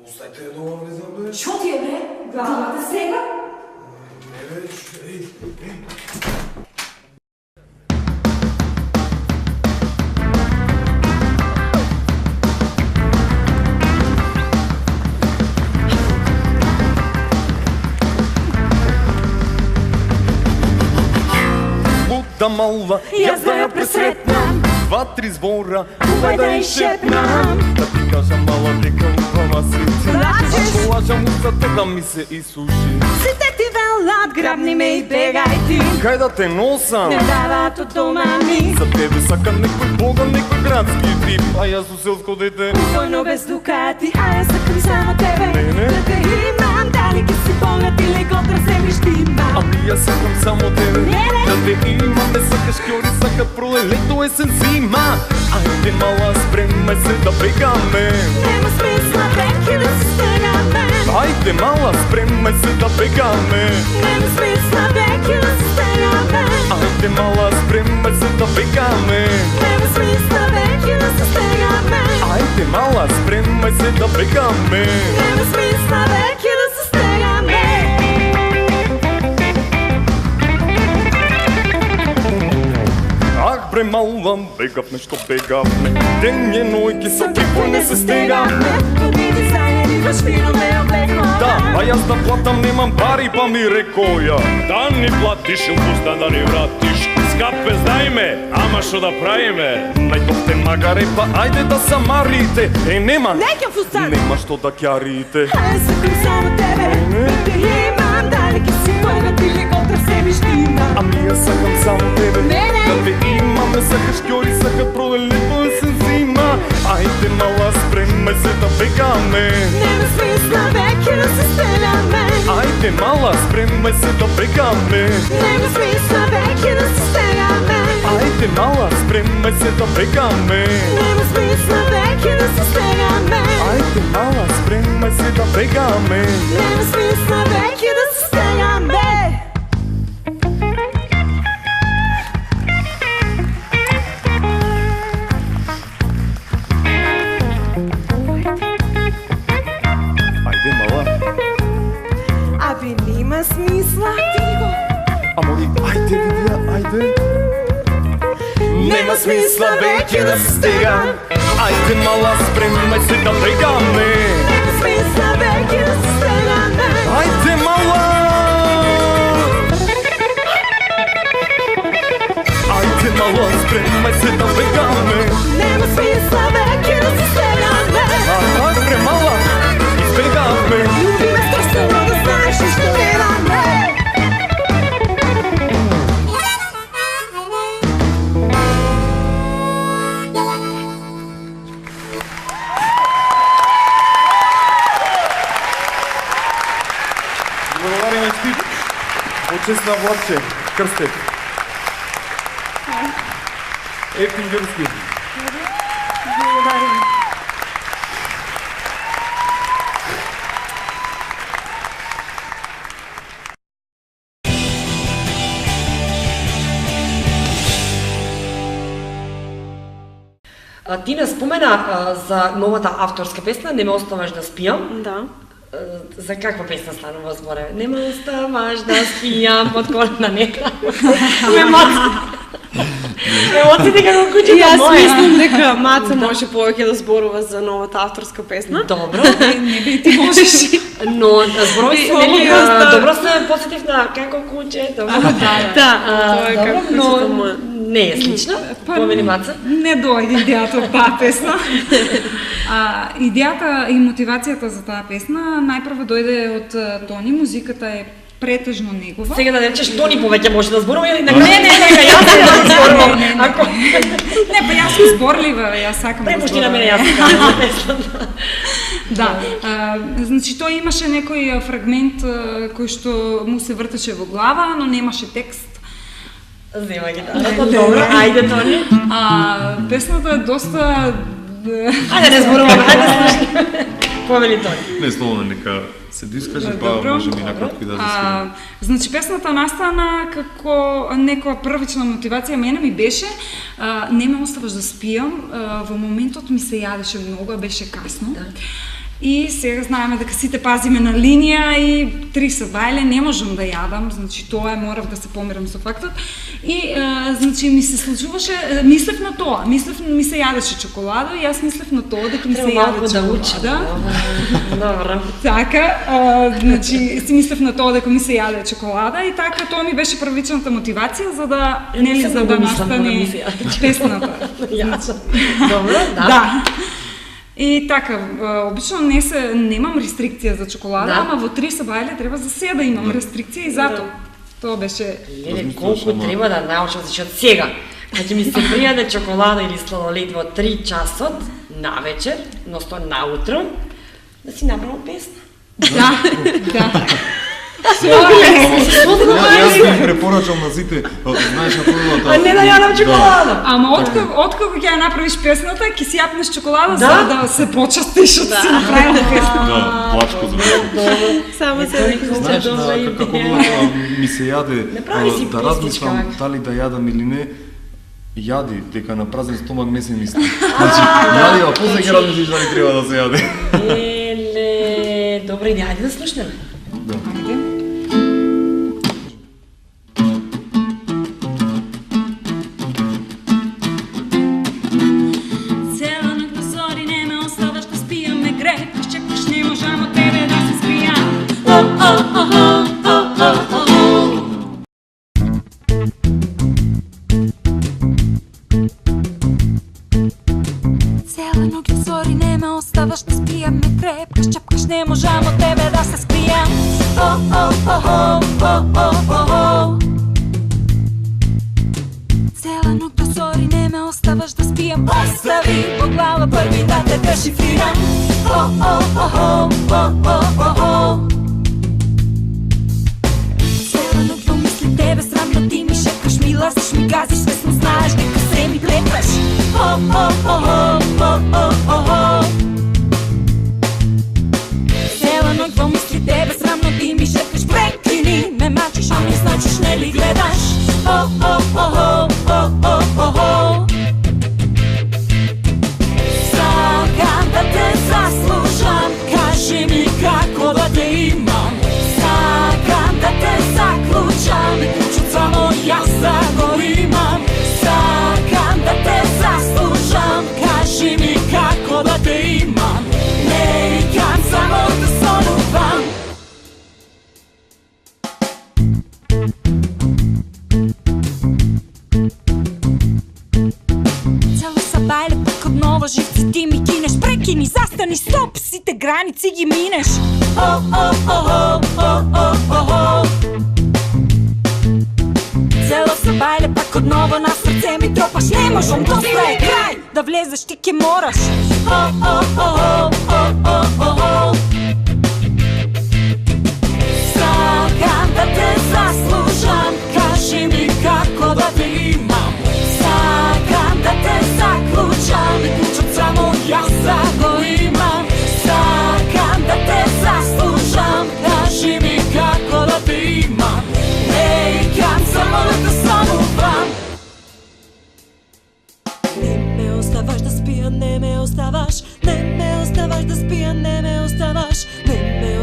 Остайте едно да влезам, бе. Шо ти е, бре? Главата сега? Не, бе, ей. Луда мала, Јас да ја пресретнам, 2-3 збора, убај да ја шепнам. да ти кажам мала дека убава си ти. Лажеш. Ако лажам устата да ми се изсуши. Сите ти велат, грабни ме и бегај ти. Кај да те носам? Не дават од дома ми. За тебе сака некој боган, некој градски тип, а јас су селско дете. Војно без дукати, а јас сакам само тебе. Мене? Да те имам, дали ги си богат или го преземиш ти имам. Ами јас сакам само тебе. Мене? Да те имам, не сакаш кјори, сакат проле, лето, есен, зима. Ајде мала, спремај се да бегаме. Нема смисла веќе да се стегаме. Ајде мала, спремај се да бегаме. Нема смисла веќе да се стегаме. Ајде мала, спремај се да бегаме. Нема смисла веќе да се стегаме. Ајде мала, спремај се да бегаме. Нема смисла веќе да се стегаме. Ах бре мала, бегавме што бегавме. Ден е ној, со кипо не се стегавме. Одни дизајнери баш фино ме облекоа. Да, а јас да платам немам пари, па ми рекоја. Да ни платиш, илпуста да ни вратиш. Скапе, знај ме, ама што да правиме? Најдовте магаре, па ајде да самарите. Нема, Неќам фустан. нема што да ќарите. А јас сакам само тебе. Да те имам, дали ги си богат или го преземиш ти имам. Ами јас сакам само тебе. Мене? Да те имам, не сакаш кјори, сакат проле, лето, есен, зима. Ајде мала, спремај се да бегаме. Нема смисла веќе да се стегаме. Ајде мала, спремај се да бегаме. Нема смисла веќе да се стегаме. Ајде мала, спремај се да бегаме. Нема смисла веќе да се стегаме. Ајде мала, спремај се да бегаме. Нема смисла веќе да се стегаме. Ајде мала, Аби нема смисла. Тихо. амори, ајде видија, ајде. Нема смисла веќе да се стегам. Ајде мала, спремај се да бегаме. Нема смисла веќе да се стегаме. Ајде мала. Ајде мала, спремај се да бегаме. Нема смисла веќе да се стегаме. Ајде мала, избегаме. Люби ме страшно да знаеш и што немаме. Благодариме ти. Почесна Владче, Крстев. Ефтин Грски. Благодарим. Тина спомена за новата авторска песна "Не ме оставаш да спијам". Да. За каква песна станува зборе? Нема оставаш да спијам под колена нека. Емоциите како куќето Јас моја. мислам дека Маца може повеќе да зборува за новата авторска песна. Добро, Не би ти можеш. но зборови се, нели, Слободно. добро се посетив на како куќето. Да, тоа е Добро, како но куќето моја. не е слична, помени Маца. Не дојде идејата од таа песна. Идејата и мотивацијата за таа песна најпрво дојде од Тони, музиката е претежно негова. Сега да речеш Тони повеќе може да зборува или на Не, јас да зборувам. Ако Не, па јас сум зборлива, јас сакам да препушти на зборувам. мене јас кажам песната. Да, значи тој имаше некој фрагмент кој што му се вртеше во глава, но немаше текст. Зема гитарата, добро, ајде Тони. Песната е доста Ајде не зборуваме, ајде слушаме. Повели Тони. Не, словно нека се дискаже, па Добро. може ми накратко и да засвирам. Значи песната настана како некоја првична мотивација мене ми беше не ме оставаш да спијам, во моментот ми се јадеше многу, а беше касно. И сега знаеме дека сите пазиме на линија и 3 са бајле, не можам да јадам, значи тоа е, морав да се помирам со фактот. И значи ми се случуваше, мислев на тоа, ми се јадеше чоколада и јас мислев на тоа дека ми се Треба малку јаде да учам. чоколада. Добро. Така, значи си мислев на тоа дека ми се јаде чоколада и така тоа ми беше првичната мотивација за да нели Сам за го да мислам кога ми настане се јаде песната. Јас. Добро, да. Да. И така, обично немам рестрикција за чоколада, Да. ама во 3 сабајле треба за се да имам рестрикција и затоа. Тоа беше Леле, колку треба да научам, значи од сега. Значи ми се пријаде чоколада или сладолед во 3 часот навечер, односно наутро, да си направам песна. да, да. Јас ви препорачам на сите, знаеш на првата... А не да јадам чоколада. Ама откако ќе ја направиш песната, ќе си јапнеш чоколада Да? за да се почастиш од си направила песна. Да, плачко за мене. Само се Знаеш, како ми се јаде, Направи си да размислам песничка. дали да јадам или не, јади, дека на празен стомак не се мисли. Значи, јади, а после ќе размислиш дали треба да се јаде. Еле, добра идеја, ајде да слушнеме. Цела ноќ до зори не ме оставаш да спијам, ме гребаш, чекаш, не можам од тебе да се спијам. Цела ноќ до зори не ме оставаш да спијам, ме гребаш, чекаш, не можам од тебе да се спијам. Цела ноќ до зори не ме оставаш да спијам. Остави по глава први да те дешифрирам. Цела ноќ во мисли тебе срамно ти ми шепкаш, ми лазиш, ми газиш, свесно знаеш дека се ми гледаш. Цела ноќ во мисли тебе срамно ти ми шепкаш, преклини ме мачиш, а ми значиш нели гледаш. Сакам да те заслужам, кажи ми како да те имам. Сакам да те заклучам, клучот само јас да го имам. Сакам да те заслужам, кажи ми како да те имам. Не икам само да сонувам. Цела са бајле, пак однова живци ти ми кинеш. Прекини, застани, стоп, сите граници ги минеш. Цела са бајле, пак однова на срце ми тропаш. Не можам, доста е крај, да влезеш ти ке мораш. Сакам да те заслужам, кажи ми како да те имам. Сакам да те заклучам, и клучот само јас да го имам. Сакам да те заслужам, кажи ми како да те имам. Не икам само да сонувам. Не ме оставаш да спијам, не ме оставаш. Не ме оставаш да спијам, не ме оставаш. Не ме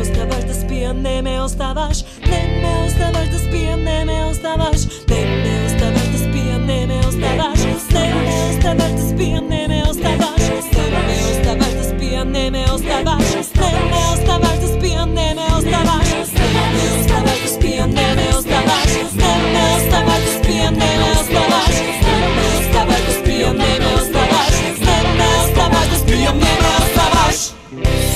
спијам, не ме оставаш, не ме оставаш да спијам, не ме оставаш, не ме оставаш да спијам, не ме оставаш, не ме оставаш да спијам, не ме оставаш, не ме оставаш да спијам, не ме оставаш, не ме оставаш да спијам, не ме оставаш, не ме оставаш да спијам, не ме оставаш, не ме оставаш да спијам, не ме оставаш, не ме оставаш да спијам, не ме оставаш, не ме оставаш да спијам, не ме оставаш.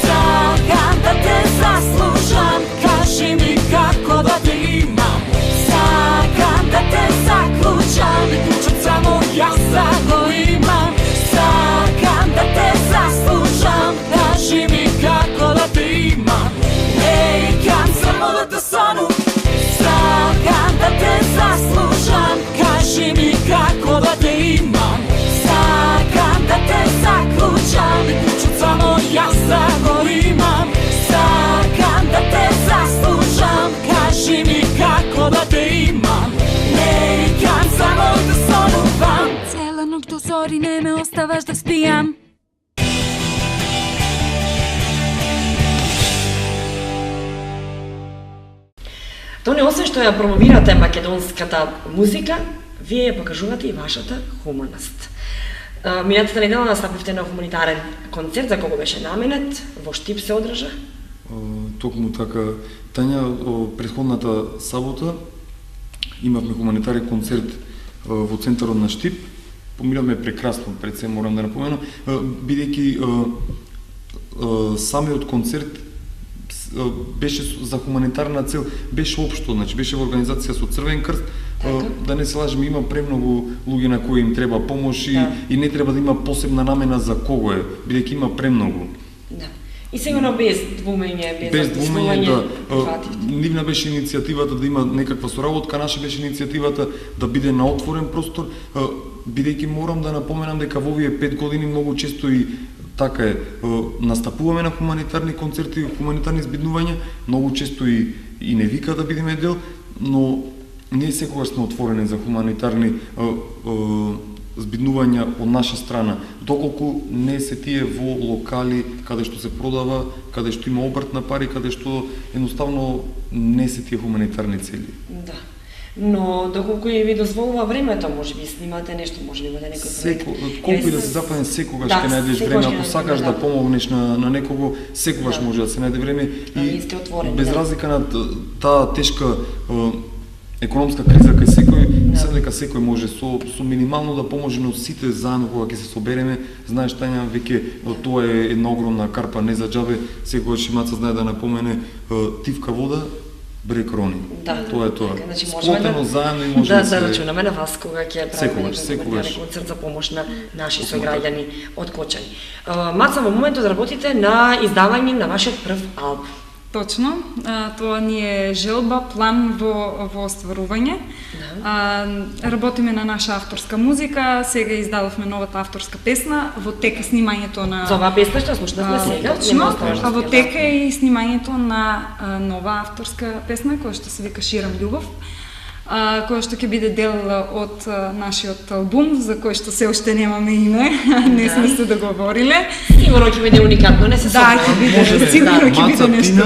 Сакам да те заслужам, кажи ми како да те имам. Сакам да те заклучам, и клучот само јас да го имам. Сакам да те заслужам, кажи ми како да те имам. Викам само да те сонам. Сакам да те заслужам, кажи ми како да те имам. Сакам да те заклучам, и клучот само јас да го имам. Сакам да те заслужам, кажи ми како да те имам. Не викам само да сонувам. Цела ноќ до зори не ме оставаш да спијам. Тони, освен што ја промовирате македонската музика, вие ја покажувате и вашата хуманост. Минатата недела настапивте на хуманитарен концерт, за кого беше наменет, во Штип се одржа? Токму така, Тања, претходната сабота имавме хуманитарен концерт во центарот на Штип. Поминавме прекрасно, пред се морам да напоменам, бидејќи самиот концерт беше за хуманитарна цел, беше општо, значи беше во организација со Црвен крст, да не се лажеме, има премногу луѓе на кои им треба помош и не треба да има посебна намена за кого е, бидејќи има премногу. Да. И сигурно без двумење, без двумење, да. Нивна беше иницијативата да има некаква соработка, наша беше иницијативата да биде на отворен простор, бидејќи морам да напоменам дека во овие 5 години многу често и така е, настапуваме на хуманитарни концерти, хуманитарни збиднувања, многу често и не вика да бидеме дел, но ние секогаш сме отворени за хуманитарни збиднувања од наша страна, доколку не се тие во локали каде што се продава, каде што има обрт на пари, каде што едноставно не се тие хуманитарни цели. Да. Но доколку и ви дозволува времето, може би снимате нешто, може би имате некој проект. Колку и да се западен, секогаш ќе најдеш време, ако сакаш да помогнеш на некого, секогаш може да се најде време и без разлика на таа тешка економска криза кај секој, мислам дека секој може со минимално да поможе, но сите заедно кога ќе се собереме, знаеш Тања, веќе тоа е една огромна карпа, не за џабе, секогаш Маца знае да напомене тивка вода, брег рони. Да, тоа е тоа. Значи, сплотено заедно и може да рачунаме на вас кога ќе правиме секогаш концерт за помош на наши сограѓани од Кочани. Маца, во моментот работите на издавање на вашиот прв албум. Точно, тоа ни е желба, план во остварување. Работиме на наша авторска музика, сега издадовме новата авторска песна, во тека снимањето на... За оваа песна што слушнавме сега? Точно, а во тека е и снимањето на нова авторска песна, која што се вика Ширам љубов, која што ќе биде дел од нашиот албум, за кој што се уште немаме име, не сме се договориле. Сигурно ќе биде уникатно, не се Да, ќе биде, сигурно ќе биде нешто.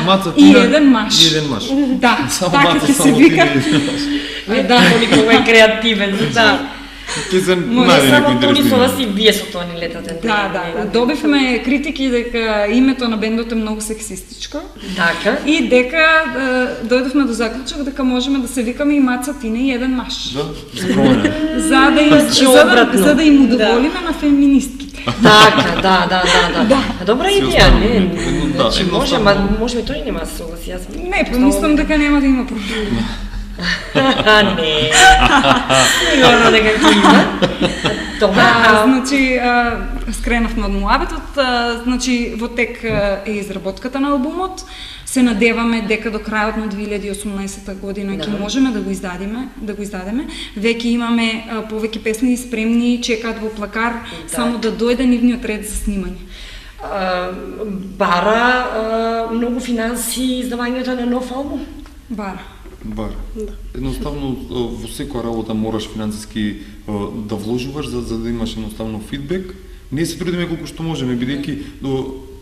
Маца, И Тина еден маш. и еден маш. Да, Само така Маца, ќе се само вика. Тина и еден маш. Да, толико е креативен, да. Ќе се Може најде само некој Тони со вас интересен. и вие со Тони летате. Да. Добивме критики дека името на бендот е многу сексистичко. Така. И дека дојдовме до заклучок дека можеме да се викаме и Маца, Тина и еден маш. Да, скромена. За да им удоволиме на феминистките. Така, да. Добра идеја, не? Да, Значи, може би тој нема да се согласи, јас. Не, мислам дека нема да има проблем. Не. Сигурно дека ќе има. Добра, Значи, скренавме од муабетот, значи во тек е изработката на албумот. Се надеваме дека до крајот на 2018 година ќе можеме да го издадеме. Веќе имаме повеќе песни спремни, чекаат во плакар, само да дојде нивниот ред за снимање. Бара многу финанси издавањето на нов албум? Бара. Едноставно во секоја работа мораш финансиски да вложуваш за да имаш едноставно фидбек. Ние се трудиме колку што можеме, бидејќи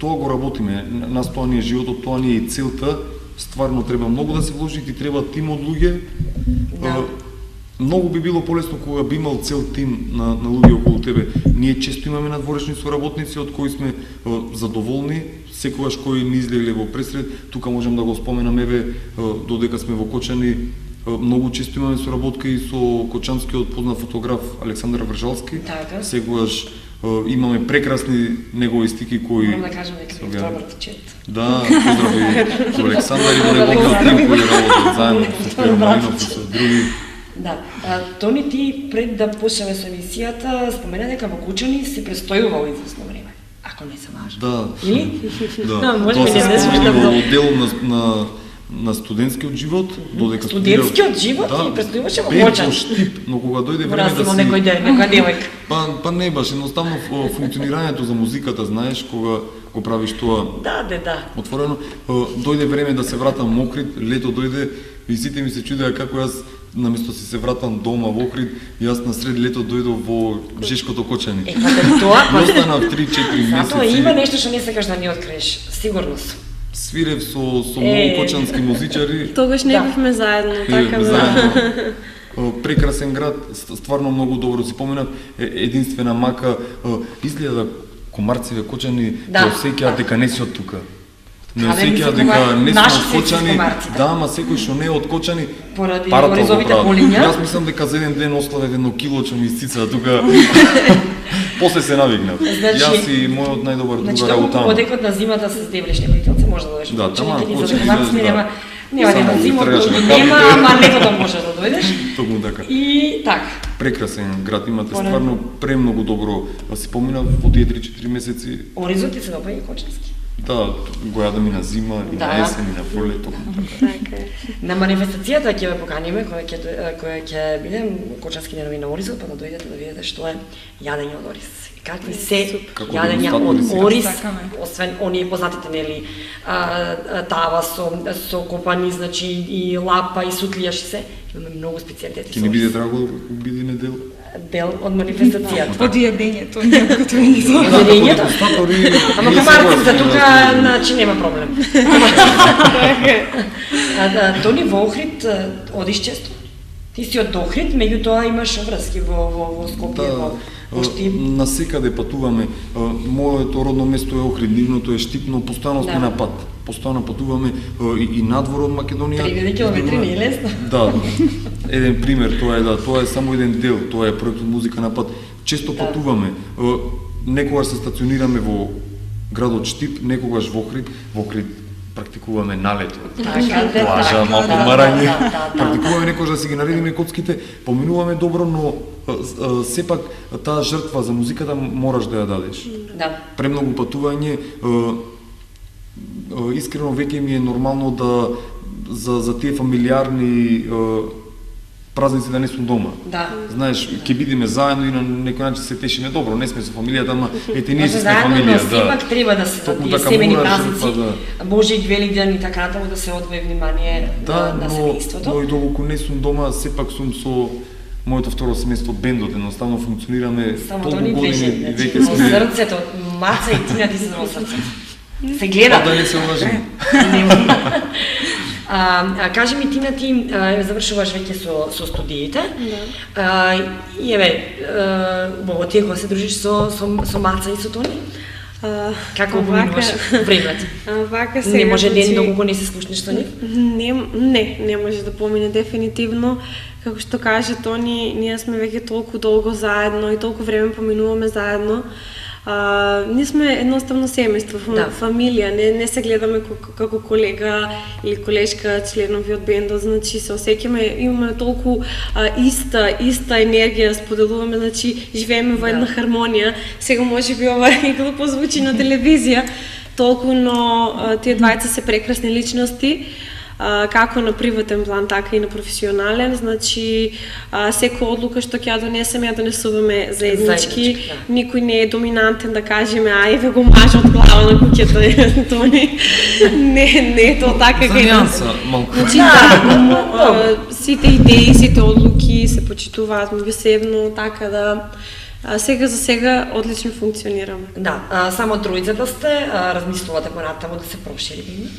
тоа го работиме. Нас тоа ни е животот, тоа ни е и целта стварно треба многу да се вложи и ти треба тим од луѓе. Многу би било полесно кога би имал цел тим на луѓе околу тебе. Ние често имаме надворешни соработници од кои сме задоволни, секогаш кои ни излегле во пресред. Тука можем да го споменам, додека сме во Кочани, многу често имаме соработка и со кочанскиот познат фотограф Александар Вржалски. Секогаш имаме прекрасни негови стики кои... Морам да кажам дека ми тоа братчет. Да, поздрави до Александар и до неговиот тим кои работат заедно со Перо Маринов и со други. Да, Тони, ти пред да почнеме со емисијата спомена дека во Кучани се престојувал известно време, ако не се лажам. Да. Или? Да. Може Тоа би се не спомени да во делот на студентскиот живот, додека студентскиот живот и престојуваше во Кочани. Штип, но кога дојде време да да си некоја девојка. Па не баш, едноставно функционирањето за музиката, знаеш, кога го правиш тоа. Да. Отворено, дојде време да се вратам Охрид, лето дојде и сите ми се чудеа како јас наместо се вратам дома во Охрид, јас на сред лето дојдов во Жешкото Кочани. Тоа останав 3-4 месеци. Затоа има нешто што не сакаш да ни откриеш, сигурно сум. Свирев со многу кочански музичари. Тогаш не бевме заедно, така да. Прекрасен град, стварно многу добро си поминав, единствена мака, изгледа комарциве Кочани, осеќаат дека не си од тука. Не осеќаат дека не сме од Кочани, да, ама секој што не е од Кочани, поради оризовите полиња. Јас мислам дека за еден ден ославев едно кило што ми исцица тука. После се навигнав. Јас и мојот најдобар другар таму. таму. Одекот на зимата се здевлиш непрителце, може да дојдеш. Да, таму нема да зима, нема, ама летото можеш да дојдеш. Токму така. И така. Прекрасен град, имате стварно премногу добро. Си поминав во тие 3-4 месеци. Оризот ти се допаѓа Кочански? Да, го јадам и на зима, и на есен, и на пролет. На манифестацијата ќе ве поканиме, која ќе биде Кочански денови на Оризот, па да дојдете да видите што е јадење од ориз. Какви се јадења од ориз, освен оние познатите, нели, тава со копани, значи и лапа и сутлијаш се, имаме многу специјалитети. Ќе ни биде драго да биде недел? Дел од манифестацијата. Од јадењето, не од готвењето. Јадењето? Ама комарците тука, значи нема проблем. Тони, во Охрид одиш често? Ти си од Охрид, меѓутоа имаш врски во Скопје, во Штип. Насекаде патуваме. Моето родно место е Охрид, нивното е Штип, но постојано сме на пат. Постојано патуваме и надвор од Македонија. 3000 километри не е лесно. Да, еден пример, тоа е само еден дел, тоа е проектот Музика на пат. Често патуваме. Некогаш се стационираме во градот Штип, некогаш во Охрид. Во Охрид практикуваме налето. Плажа, малку марање. Практикуваме некогаш да си ги наредиме коцките, поминуваме добро, но сепак таа жртва за музиката мораш да ја дадеш. Да. Премногу патување, искрено веќе ми е нормално да за тие фамилиарни празници да не сум дома. Да. Знаеш, ќе бидеме заедно и на некој начин се тешиме добро, не сме со фамилијата, ама ете ние сме фамилија, да. Сепак треба да се за тие семени празници, Божик, Великден и така натаму да се одвои внимание на семејството. Но и доколку не сум дома, сепак сум со моето второ семејство бендот, едноставно функционираме толку години и веќе сме срцето, Маца и Тина ти се во срцето. Се гледа. Да не се лажам. Кажи ми, Тина, ти завршуваш веќе со студиите. И во тие кога се дружиш со Маца и со Тони? Како поминуваш времето? Не може ден доколку не се слушнеш со нив? Не може да помине дефинитивно. Како што каже Тони, ние сме веќе толку долго заедно и толку време поминуваме заедно. Ние сме едноставно семејство, фамилија, не се гледаме како колега или колешка, членови од бендот, значи се осеќаме, имаме толку иста енергија, споделуваме, значи живееме во една хармонија. Сега можеби ова и глупо звучи на телевизија, толку, но тие двајца се прекрасни личности, како на приватен план, така и на професионален, значи секоја одлука што ќе ја донесеме, ја донесуваме заеднички, никој не е доминантен да кажеме, еве го мажа од глава на куќата, Тони. Не е тоа така кај нас. Значи сите идеи, сите одлуки се почитуваат меѓусебно, така да сега за сега одлично функционираме. Да, само тројцата сте, размислувате понатаму да се прошири бендот?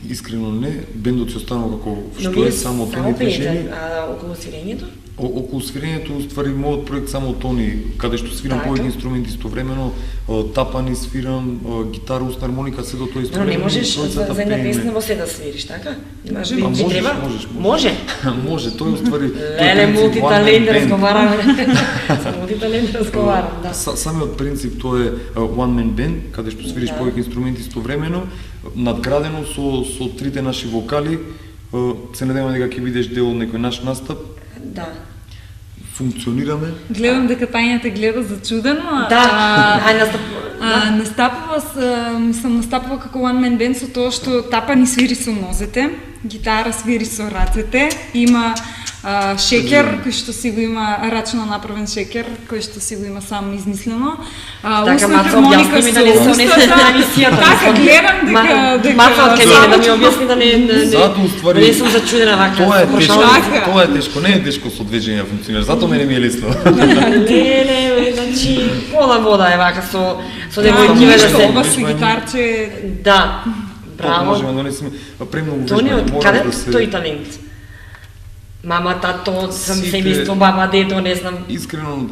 Искрено не, бендот се останал како Но што вие е само само тоните пеете, жени. а околу свирењето? Околу свирењето, уствари, мојот проект само тони, каде што свирам Така. повеќе инструменти истовремено, тапани свирам, гитара, уст хармоника, се до тоа Но истовремено. не можеш тројцата за една пееме. песна во се да свириш, така? Може, Би можеш, треба? можеш. Може? Може, тој уствари... Леле, мултиталент разговарам. разговараме. Со мултиталент разговарам, да. Самиот принцип тоа е one man band, каде што свириш Да. повеќе инструменти истовремено, надградено со трите наши вокали. Се надевам дека ќе бидеш дел од некој наш настап. Да. Функционираме. Гледам дека Тања те гледа зачудено. Да, Настапува сам настапува како one man band со тоа што тапани свири со нозете, гитара свири со рацете, има шекер кој што си го има рачно направен шекер кој што си го има сам измислено. Така, Усна Маца, хармоника објасни ми со да не се не устата. на емисијата. Така, гледам дека Маца, од кај да ми објасни да не Затоа уствари не сум зачудена вака. Тоа е тешко, Така. тоа е тешко, не е тешко со движење да функционира. Затоа мене ми е лесно. Не, значи пола вода е вака со Да, девојкиве да ништо, се. ова со гитарче. Да. Браво. Можеме Браво. да донесеме премногу Тони, вежбање, од мораш каде да се тој талент? Мама, тато, сам Сите- семејство, баба, дето, не знам. Искрено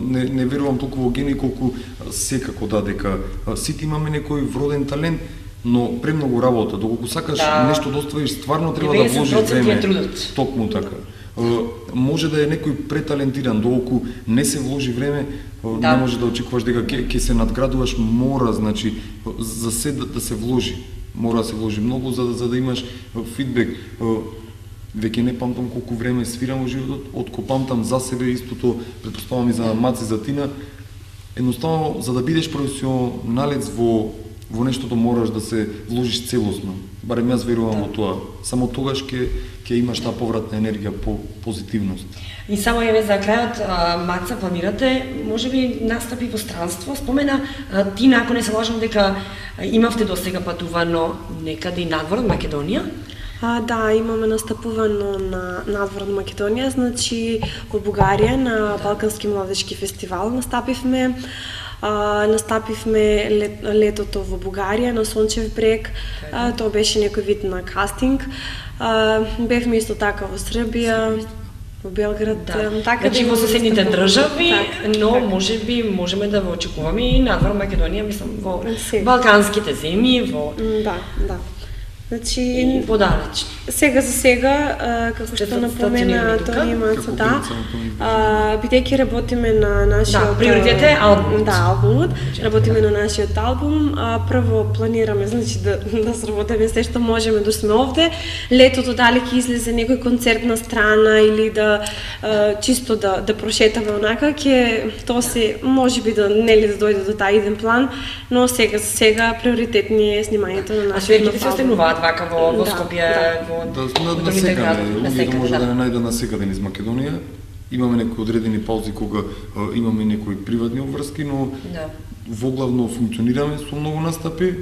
не верувам толку во гени колку секако дека сите имаме некој вроден талент, но премногу работа. Доколку сакаш Да. нешто да оствариш, стварно треба да 90% вложиш е време. трудот. Токму така. Може да е некој преталентиран, доколку не се вложи време, Да. не може да очекуваш дека ќе се надградуваш, мора, значи, за се да се вложи. Мора да се вложи многу за да имаш фидбек. Веќе не памтам колку време свирам во животот, откако памтам за себе истото, претпоставам и за Маци, за Тина. Едноставно, за да бидеш професионалец во нештото мораш да се вложиш целосно. Барем јас верувам во тоа. Само тогаш ќе имаш таа повратна енергија по позитивност. И само еве за крајот, Маца, планирате, можеби настапи во странство. Спомена Тина, ако не се лажам, дека имавте досега патувано некаде и надвор од Македонија. Да, имаме настапувано на надвор од Македонија, значи во Бугарија на Балкански младечки фестивал настапивме. Настапивме летото во Бугарија на Сончев брег. Тоа беше некој вид на кастинг. Бевме исто така во Србија, во Белград, така Значи во имаме соседните настапувано. држави, Така, но така. можеби можеме да го очекуваме и надвор Македонија, мислам, во Сега. балканските земји, во Да. Значи, и подалеч. сега за сега, како Сте што напомена стационирани тука? Тони Маца, Како да, принца на Тони бидејќи работиме на нашиот... Да, приоритет е албумот. Да, албумот. Работиме на нашиот албум. Прво планираме, значи, да сработиме се што можеме да сме овде. Летото дали ќе излезе некој концертна страна или да чисто да прошетаме онака, тоа се можеби да нели да дојде до тај иден план, но сега за сега приоритет ни е снимањето на А нашиот свирките нов се албум. остануваат вака во Да, Скопје, да. во На другите секаде, градови, на луѓето секаде, може да да. не најдат на секаде низ Македонија. Имаме некои одредени паузи кога имаме некои приватни обврски, но Да. воглавно функционираме со многу настапи.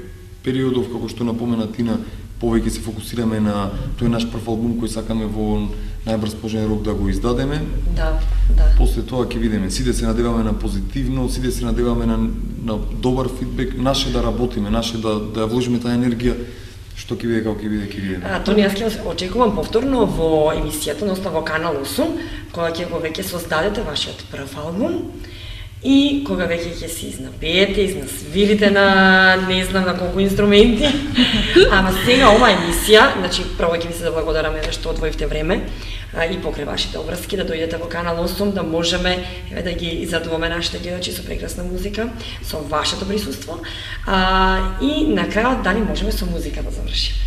Периодов, како што напомена Тина, повеќе се фокусираме на тој наш прв албум кој сакаме во најбрз можен рок да го издадеме. Да, да. После тоа ќе видиме, сите се надеваме на позитивно, сите се надеваме на добар фидбек, наше да работиме, наше да ја вложиме таа енергија, што ќе биде како ќе биде, ќе видиме. Тони, јас ќе очекувам повторно во емисијата, односно во Канал 8, кога ќе го веќе создадете вашиот прв албум и кога веќе ќе се изнапеете, изнасвирите на не знам на колку инструменти. Ама сега оваа емисија, значи прво ќе ви се да благодараме што одвоивте време и покрај вашите обврски да дојдете во Канал 8 да можеме да ги израдуваме нашите гледачи со прекрасна музика, со вашето присуство. И на крајот дали можеме со музика да завршиме.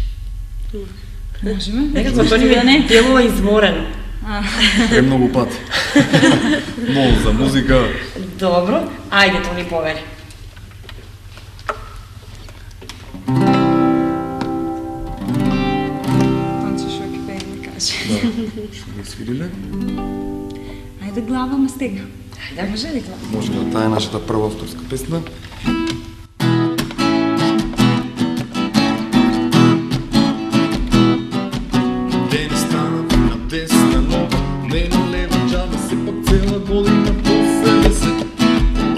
Можеме? Некако Тони ми делува изморено. Премногу пати. Но за музика Добро, ајде Тони повери. Тонче шо ќе пее ми каже. што ги свириле. Ајде глава ме стега. Ајде. Може ли глава? Може да таа е нашата прва авторска песна. Ден станав на десна нога, не на лева џабе, сепак цела година по 70.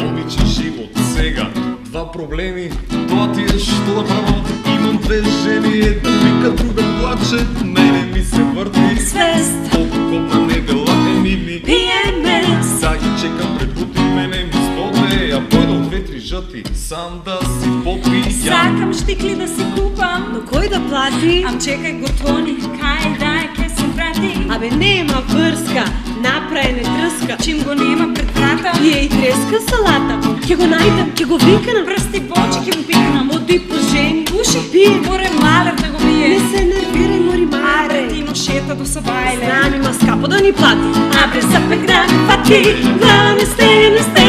Обичен живот сега, два проблеми, тоа ти е што да правам. Имам две жени, сам да си попиям. Сакам штикли да си купам, Но кој да плати? ам чекај готвони, кај да ке се прати. Абе нема врска, направене тръска. Чим го нема пред vrata, И треска салата. Ке го најдам, ке го викнам. пръсти бочи ке му пикнам. Оди по жени, Пуши, пие. море малер да го бие. Не се нервирај, мори Аре, маре. ти ношета до Савајле. Знам има скапо да ни плати. Abre essa pegada pra ti, lá no